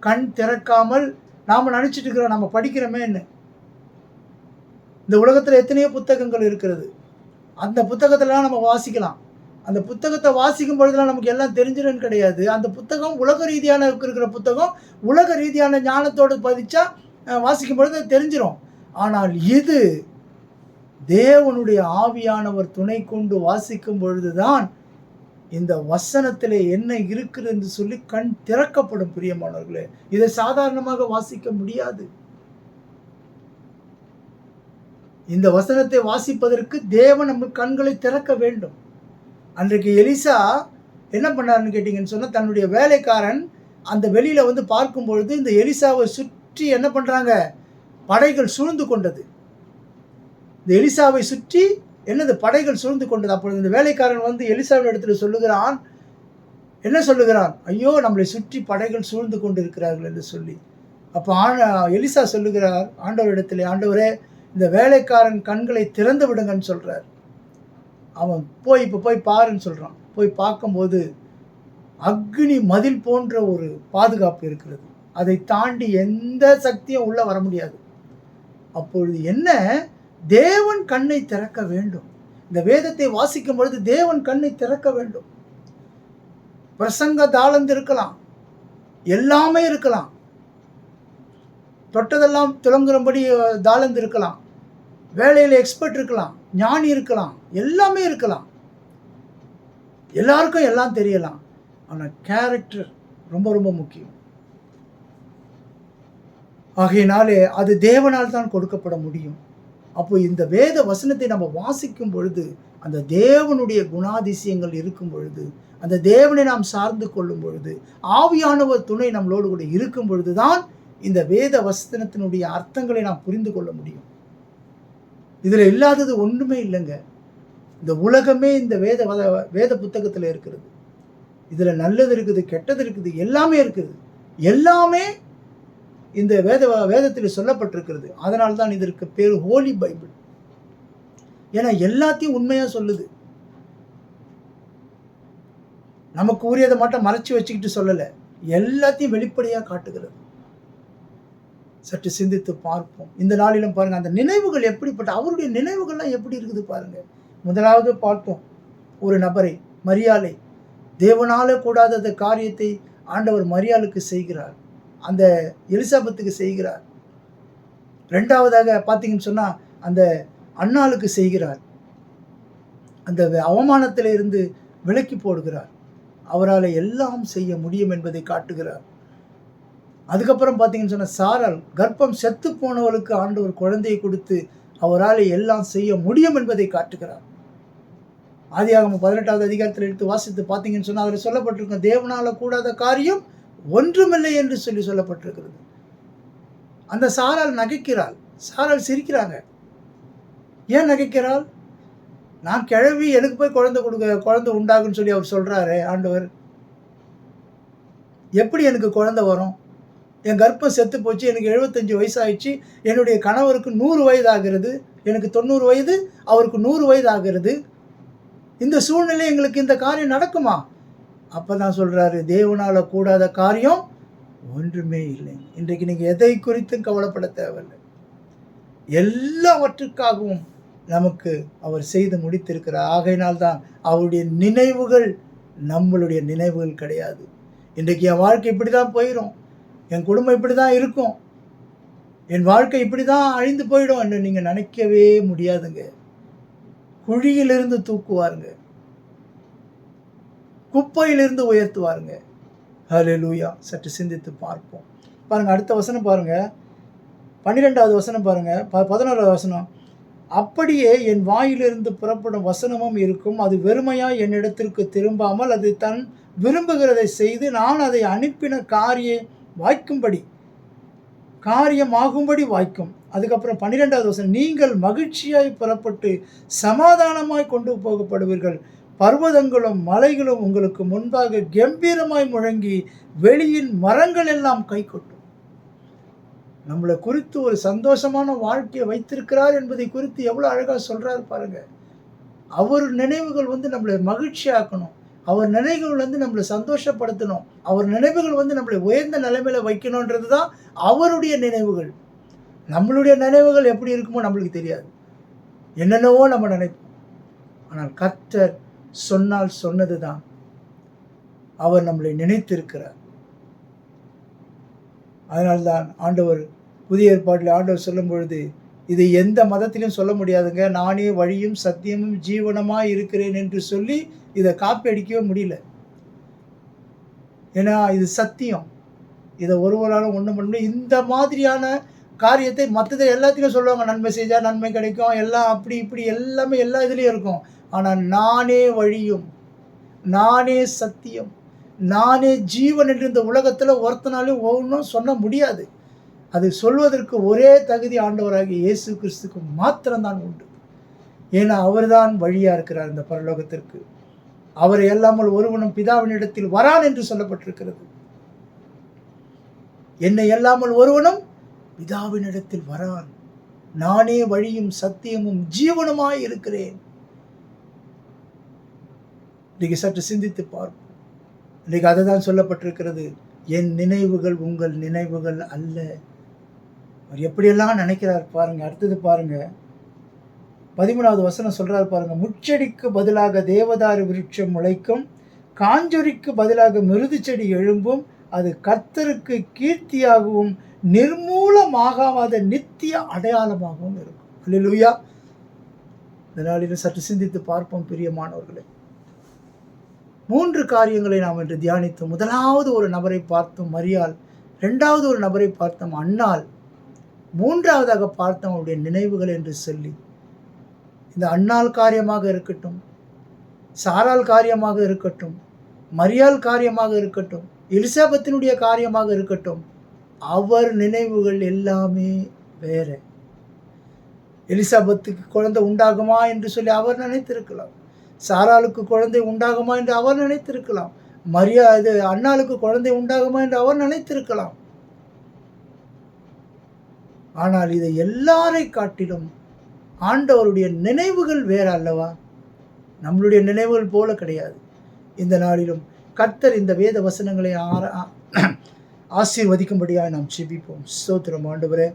கண் திறக்காமல் நாம் நினச்சிட்டு இருக்கிறோம் நம்ம படிக்கிறோமேன்னு. இந்த உலகத்தில் எத்தனையோ புத்தகங்கள் இருக்கிறது. அந்த புத்தகத்தெல்லாம் நம்ம வாசிக்கலாம். அந்த புத்தகத்தை வாசிக்கும் பொழுதுலாம் நமக்கு எல்லாம் தெரிஞ்சிடும்னு கிடையாது. அந்த புத்தகம் உலக ரீதியான இருக்கிற புத்தகம், உலக ரீதியான ஞானத்தோடு பதிச்சா வாசிக்கும் பொழுது தெரிஞ்சிடும். ஆனால் இது தேவனுடைய ஆவியானவர் துணை கொண்டு வாசிக்கும் பொழுதுதான் இந்த வசனத்திலே என்ன இருக்கிறது என்று சொல்லி கண் திறக்கப்படும். பிரியமானவர்களே, இதை சாதாரணமாக வாசிக்க முடியாது. இந்த வசனத்தை வாசிப்பதற்கு தேவன் நம்ம கண்களை திறக்க வேண்டும். அன்றைக்கு எலிசா என்ன பண்ணாருன்னு கேட்டிங்கன்னு சொன்னால், தன்னுடைய வேலைக்காரன் அந்த வெளியில் வந்து பார்க்கும் பொழுது இந்த எலிசாவை சுற்றி என்ன பண்ணுறாங்க, படைகள் சூழ்ந்து கொண்டது. இந்த எலிசாவை சுற்றி என்னது, படைகள் சூழ்ந்து கொண்டது. அப்பொழுது இந்த வேலைக்காரன் வந்து எலிசாவின் இடத்துல சொல்லுகிறான், என்ன சொல்லுகிறான், ஐயோ நம்மளை சுற்றி படைகள் சூழ்ந்து கொண்டு இருக்கிறார்கள் என்று சொல்லி. அப்போ எலிசா சொல்லுகிறார் ஆண்டவரிடத்திலே, ஆண்டவரே இந்த வேலைக்காரன் கண்களை திறந்து விடுங்கன்னு சொல்கிறார். அவன் இப்போ போய் பாருன்னு சொல்கிறான். போய் பார்க்கும்போது அக்னி மதில் போன்ற ஒரு பாதுகாப்பு இருக்கிறது. அதை தாண்டி எந்த சக்தியும் உள்ளே வர முடியாது. அப்பொழுது என்ன, தேவன் கண்ணை திறக்க வேண்டும். இந்த வேதத்தை வாசிக்கும் பொழுது தேவன் கண்ணை திறக்க வேண்டும். பிரசங்க தாளந்து இருக்கலாம், எல்லாமே இருக்கலாம், தொட்டதெல்லாம் துலங்குறபடி தாளந்து இருக்கலாம், வேலையில் எக்ஸ்பர்ட் இருக்கலாம், ஞானி இருக்கலாம், எல்லாமே இருக்கலாம், எல்லாருக்கும் எல்லாம் தெரியலாம். ஆனால் கேரக்டர் ரொம்ப ரொம்ப முக்கியம். ஆகையினாலே அது தேவனால் தான் கொடுக்கப்பட முடியும். அப்போ இந்த வேத வசனத்தை நம்ம வாசிக்கும் பொழுது, அந்த தேவனுடைய குணாதிசயங்கள் இருக்கும் பொழுது, அந்த தேவனை நாம் சார்ந்து கொள்ளும் பொழுது, ஆவியானவர் துணை நம்மளோடு கூட இருக்கும் பொழுது தான் இந்த வேத வசனத்தினுடைய அர்த்தங்களை நாம் புரிந்து கொள்ள முடியும். இதில் இல்லாதது ஒன்றுமே இல்லைங்க. இந்த உலகமே இந்த வேத புத்தகத்தில் இருக்கிறது. இதில் நல்லது இருக்குது, கெட்டது இருக்குது, எல்லாமே இருக்குது. எல்லாமே இந்த வேதத்தில் சொல்லப்பட்டிருக்கிறது. அதனால தான் இதற்கு பேர் ஹோலி பைபிள். ஏன்னா எல்லாத்தையும் உண்மையாக சொல்லுது. நமக்கு உரியதை மட்டும் மறைச்சி வச்சுக்கிட்டு சொல்லலை, எல்லாத்தையும் வெளிப்படையாக காட்டுகிறது. சற்று சிந்தித்து பார்ப்போம். இந்த நாளிலும் பாருங்கள், அந்த நினைவுகள் எப்படிப்பட்ட, அவருடைய நினைவுகள்லாம் எப்படி இருக்குது பாருங்கள். முதலாவது பார்த்தோம் ஒரு நபரை, மரியாளை. தேவனால கூடாத காரியத்தை ஆண்டவர் மரியாளுக்கு செய்கிறார், அந்த எலிசாபெத்துக்கு செய்கிறார். ரெண்டாவதாக பார்த்தீங்கன்னு சொன்னால் அந்த அன்னாளுக்கு செய்கிறார். அந்த அவமானத்தில் இருந்து விலக்கி போடுகிறார். அவரால் எல்லாம் செய்ய முடியும் என்பதை காட்டுகிறார். அதுக்கப்புறம் பார்த்தீங்கன்னு சொன்னால் சாராள், கர்ப்பம் செத்து போனவளுக்கு ஆண்டவர் குழந்தையை கொடுத்து அவரால் எல்லாம் செய்ய முடியும் என்பதை காட்டுகிறார். ஆதியாகமம் 18வது அதிகாரத்தில் எடுத்து வாசித்து பார்த்தீங்கன்னு சொன்னால் அதில் சொல்லப்பட்டிருக்க, தேவனால் கூடாத காரியம் ஒன்றுமில்லை என்று சொல்லப்பட்டிருக்கிறது. அந்த சாராள் நகைக்கிறாள், சாராள் சிரிக்கிறாங்க. ஏன் நகைக்கிறாள்? நான் கிழவி, எனக்கு போய் குழந்தை உண்டாகுன்னு சொல்லி அவர் சொல்கிறாரு ஆண்டவர். எப்படி எனக்கு குழந்தை வரும்? என் கர்ப்பம் செத்து போச்சு, எனக்கு 75 வயசு ஆயிடுச்சு, என்னுடைய கணவருக்கு 100 வயது ஆகிறது, எனக்கு 90 வயது, அவருக்கு 100 வயது ஆகிறது. இந்த சூழ்நிலை எங்களுக்கு இந்த காரியம் நடக்குமா? அப்போ தான் சொல்கிறாரு, தேவனால் கூடாத காரியம் ஒன்றுமே இல்லை. இன்றைக்கு நீங்கள் எதை குறித்தும் கவலைப்பட தேவையில்லை. எல்லாவற்றுக்காகவும் நமக்கு அவர் செய்து முடித்திருக்கிறார். ஆகையினால்தான் அவருடைய நினைவுகள் நம்மளுடைய நினைவுகள் கிடையாது. இன்றைக்கு என் வாழ்க்கை இப்படி தான் போயிடும், என் குடும்பம் இப்படி தான் இருக்கும், என் வாழ்க்கை இப்படி தான் அழிந்து போயிடும் என்று நீங்கள் நினைக்கவே முடியாதுங்க. குழியிலிருந்து தூக்குவாருங்க, குப்பையிலிருந்து உயர்த்துவாருங்க. ஹல்லேலூயா. சற்று சிந்தித்து பார்ப்போம். பாருங்கள், அடுத்த வசனம் பாருங்கள், 12வது வசனம் பாருங்கள், 11வது வசனம். அப்படியே என் வாயிலிருந்து புறப்படும் வசனமும் இருக்கும், அது வெறுமையாக என்னிடத்திற்கு திரும்பாமல் அது தன் விரும்புகிறதை செய்து நான் அதை அனுப்பின காரியமாகும்படி வாய்க்கும். அதுக்கப்புறம் 12வது வசனம், நீங்கள் மகிழ்ச்சியாய் புறப்பட்டு சமாதானமாய் கொண்டு போகப்படுவீர்கள், பர்வதங்களும் மலைகளும் உங்களுக்கு முன்பாக கம்பீரமாய் முழங்கி வெளியின் மரங்கள் எல்லாம் கை கொட்டும். நம்மளை குறித்து ஒரு சந்தோஷமான வாழ்க்கையை வைத்திருக்கிறார் என்பதை குறித்து எவ்வளோ அழகாக சொல்கிறார் பாருங்க. அவர் நினைவுகள் நம்மளை மகிழ்ச்சியாக்கணும். அவர் நினைவுகள் வந்து நம்மளை சந்தோஷப்படுத்தணும். அவர் நினைவுகள் வந்து நம்மளை உயர்ந்த நிலைமையில வைக்கணுன்றது தான் அவருடைய நினைவுகள். நம்மளுடைய நினைவுகள் எப்படி இருக்குமோ நம்மளுக்கு தெரியாது. என்னென்னவோ நம்ம நினைப்போம். ஆனால் கர்த்தர் சொன்னால் சொன்னது தான். அவர் நம்மளை நினைத்திருக்கிறார். அதனால்தான் ஆண்டவர் புதிய ஏற்பாட்டில் ஆண்டவர் சொல்லும் பொழுது, இது எந்த மதத்திலும் சொல்ல முடியாதுங்க. நானே வழியும் சத்தியமும் ஜீவனமாய் இருக்கிறேன் என்று சொல்லி இதை காப்பி அடிக்கவே முடியல. ஏன்னா இது சத்தியம். இதை ஒருவராலும் ஒன்றும் பண்ண முடியும். இந்த மாதிரியான காரியத்தை மற்றதை எல்லாத்தையும் சொல்லுவாங்க. நன்மை செஞ்சால் நன்மை கிடைக்கும், எல்லாம் அப்படி இப்படி எல்லாமே எல்லா இதுலேயும் இருக்கும். ஆனால் நானே வழியும், நானே சத்தியம், நானே ஜீவன் என்று இந்த உலகத்தில் ஒருத்தனாலையும் ஒன்றும் சொல்ல முடியாது. அது சொல்வதற்கு ஒரே தகுதி ஆண்டவராகிய இயேசு கிறிஸ்துக்கு மாத்திரம்தான் உண்டு. ஏன்னா அவர்தான் வழியாக இருக்கிறார் இந்த பரலோகத்திற்கு. அவரை அல்லாமல் ஒருவனும் பிதாவினிடத்தில் வரான் என்று சொல்லப்பட்டிருக்கிறது. என்னை அல்லாமல் ஒருவனும் பிதாவினிடத்தில் வரான். நானே வழியும் சத்தியமும் ஜீவனுமாய் இருக்கிறேன். இன்னைக்கு சற்று சிந்தித்து பார்ப்போம். இன்னைக்கு அதை தான் சொல்லப்பட்டிருக்கிறது. என் நினைவுகள் உங்கள் நினைவுகள் அல்ல. அவர் எப்படியெல்லாம் நினைக்கிறார் பாருங்க. அடுத்தது பாருங்க, 13வது வசனம் சொல்றாரு பாருங்க. முச்செடிக்கு பதிலாக தேவதாரு விருட்சம் முளைக்கும், காஞ்சொரிக்கு பதிலாக மிருது செடி எழும்பும், அது கர்த்தருக்கு கீர்த்தியாகவும் நிர்மூலமாகாத நித்திய அடையாளமாகவும் இருக்கும். அல்லேலூயா. இதனால சற்று சிந்தித்து பார்ப்போம் பிரியமானவர்களே. 3 காரியங்களை நாம் இன்று தியானித்தோம். முதலாவது ஒரு நபரை பார்த்தோம், மரியாள். 2வது ஒரு நபரை பார்த்தோம், அன்னாள். 3வதாக பார்த்தோம் அவருடைய நினைவுகள் என்று சொல்லி. இந்த அன்னாள் காரியமாக இருக்கட்டும், சாராள் காரியமாக இருக்கட்டும், மரியாள் காரியமாக இருக்கட்டும், எலிசாபெத்தினுடைய காரியமாக இருக்கட்டும், அவர் நினைவுகள் எல்லாமே வேற. எலிசாபெத்துக்கு குழந்தை உண்டாகுமா என்று சொல்லி அவர் நினைத்திருக்கலாம். சாராளுக்கு குழந்தை உண்டாகுமா என்று அவர் நினைத்திருக்கலாம். அன்னாளுக்கு குழந்தை உண்டாகுமா என்று அவர் நினைத்திருக்கலாம். ஆனால் இதை எல்லாரை காட்டிலும் ஆண்டவருடைய நினைவுகள் வேற அல்லவா? நம்மளுடைய நினைவுகள் போல கிடையாது. இந்த நாளிலும் கர்த்தர் இந்த வேத வசனங்களை ஆசீர்வதிக்கும்படியாக நாம் ஜெபிப்போம். ஸ்தோத்திரம் ஆண்டவரே.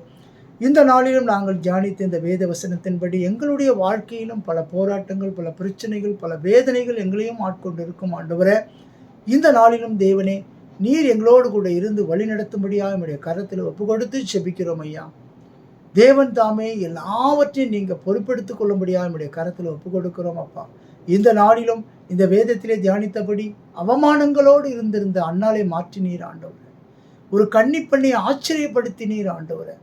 இந்த நாளிலும் நாங்கள் தியானித்த இந்த வேத வசனத்தின்படி எங்களுடைய வாழ்க்கையிலும் பல போராட்டங்கள், பல பிரச்சனைகள், பல வேதனைகள் எங்களையும் ஆட்கொண்டு இருக்கும் ஆண்டவரே. இந்த நாளிலும் தேவனே, நீர் எங்களோடு கூட இருந்து வழி நடத்தும்படியாக நம்முடைய கரத்தில் ஒப்பு கொடுத்து ஜெபிக்கிறோம் ஐயா. தேவன் தாமே எல்லாவற்றையும் நீங்கள் பொறுப்பெடுத்துக் கொள்ளும்படியாக நம்முடைய கரத்தில் ஒப்பு கொடுக்கிறோம் அப்பா. இந்த நாளிலும் இந்த வேதத்திலே தியானித்தபடி அவமானங்களோடு இருந்திருந்த அன்னாளை மாற்றினீர் ஆண்டவரே. ஒரு கன்னிப்பெண்ணை ஆச்சரியப்படுத்தினீர் ஆண்டவரே.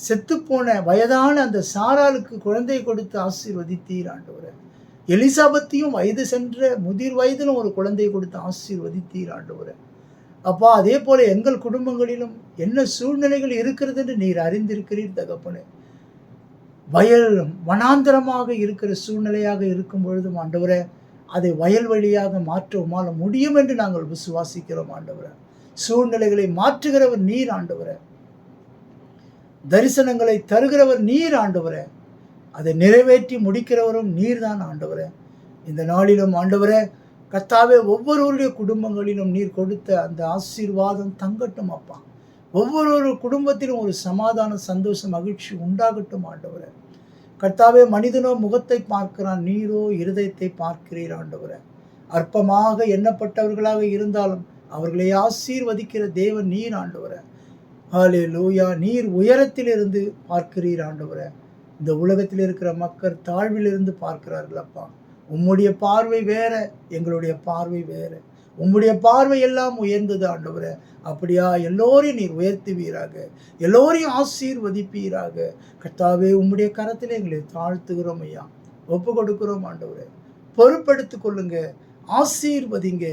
செத்துப்போன வயதான அந்த சாராளுக்கு குழந்தை கொடுத்து ஆசீர்வதித்தீர் ஆண்டவரே. எலிசாபெத்தையும் வயது சென்ற முதிர் வயதிலும் ஒரு குழந்தை கொடுத்து ஆசீர்வதித்தீர் ஆண்டவரே. அப்பா, அதே போல எங்கள் குடும்பங்களிலும் என்ன சூழ்நிலைகள் இருக்கிறது என்று நீர் அறிந்திருக்கிறீர் தகப்பனே. வனாந்தரமாக இருக்கிற சூழ்நிலையாக இருக்கும் பொழுதும் ஆண்டவரே, அதை வயல்வெளியாக மாற்ற உம்மால் முடியும் என்று நாங்கள் விசுவாசிக்கிறோம் ஆண்டவரே. சூழ்நிலைகளை மாற்றுகிறவர் நீர் ஆண்டவரே. தரிசனங்களை தருகிறவர் நீர் ஆண்டவரே. அதை நிறைவேற்றி முடிக்கிறவரும் நீர்தான் ஆண்டவரே. இந்த நாளிலும் ஆண்டவரே கர்த்தாவே, ஒவ்வொருவருடைய குடும்பங்களிலும் நீர் கொடுத்த அந்த ஆசீர்வாதம் தங்கட்டும் அப்பா. ஒவ்வொரு குடும்பத்திலும் ஒரு சமாதான, சந்தோஷம், மகிழ்ச்சி உண்டாகட்டும் ஆண்டவரே. கர்த்தாவே, மனிதனோ முகத்தை பார்க்கிறான், நீரோ இருதயத்தை பார்க்கிறீர் ஆண்டவரே. அற்பமாக எண்ணப்பட்டவர்களாக இருந்தாலும் அவர்களை ஆசீர்வதிக்கிற தேவன் நீர் ஆண்டவரே. ஹல்லேலூயா. நீர் உயரத்திலிருந்து பார்க்கிறீர் ஆண்டவரே. இந்த உலகத்தில் இருக்கிற மக்கள் தாழ்விலிருந்து பார்க்கிறார்கள் அப்பா. உம்முடைய பார்வை வேற, எங்களுடைய பார்வை வேற. உம்முடைய பார்வை எல்லாம் உயர்ந்தது ஆண்டவரே. அப்படியா எல்லோரையும் நீர் உயர்த்துவீராக, எல்லோரையும் ஆசீர்வதிப்பீராக. கர்த்தாவே, உம்முடைய கரத்தில் எங்களை தாழ்த்துகிறோம் ஐயா, ஒப்பு கொடுக்கிறோம் ஆண்டவரே. பொறுப்படுத்திக் கொள்ளுங்க, ஆசீர்வதிங்க,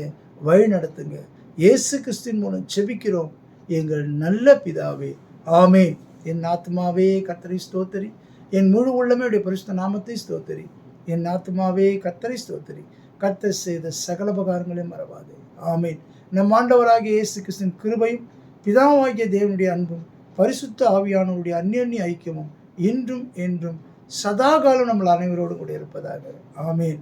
வழி நடத்துங்க. இயேசு கிறிஸ்துவின் மூலம் ஜெபிக்கிறோம் எங்கள் நல்ல பிதாவே, ஆமென். என் ஆத்மாவே கர்த்தரை ஸ்தோத்திரி, என் முழு உள்ளமே உடைய பரிசுத்த நாமத்தை ஸ்தோத்திரி. என் ஆத்மாவே கர்த்தரை ஸ்தோத்திரி, கர்த்தர் செய்த சகல உபகாரங்களையும் மறவாதே. ஆமென். நம் ஆண்டவராகிய இயேசு கிறிஸ்துவின் கிருபையும் பிதாவாகிய தேவனுடைய அன்பும் பரிசுத்த ஆவியானவருடைய அந்யோன்ய ஐக்கியமும் இன்றும் என்றும் சதா காலம் நம்ம அனைவரோடு கூட இருப்பதாக. ஆமென்.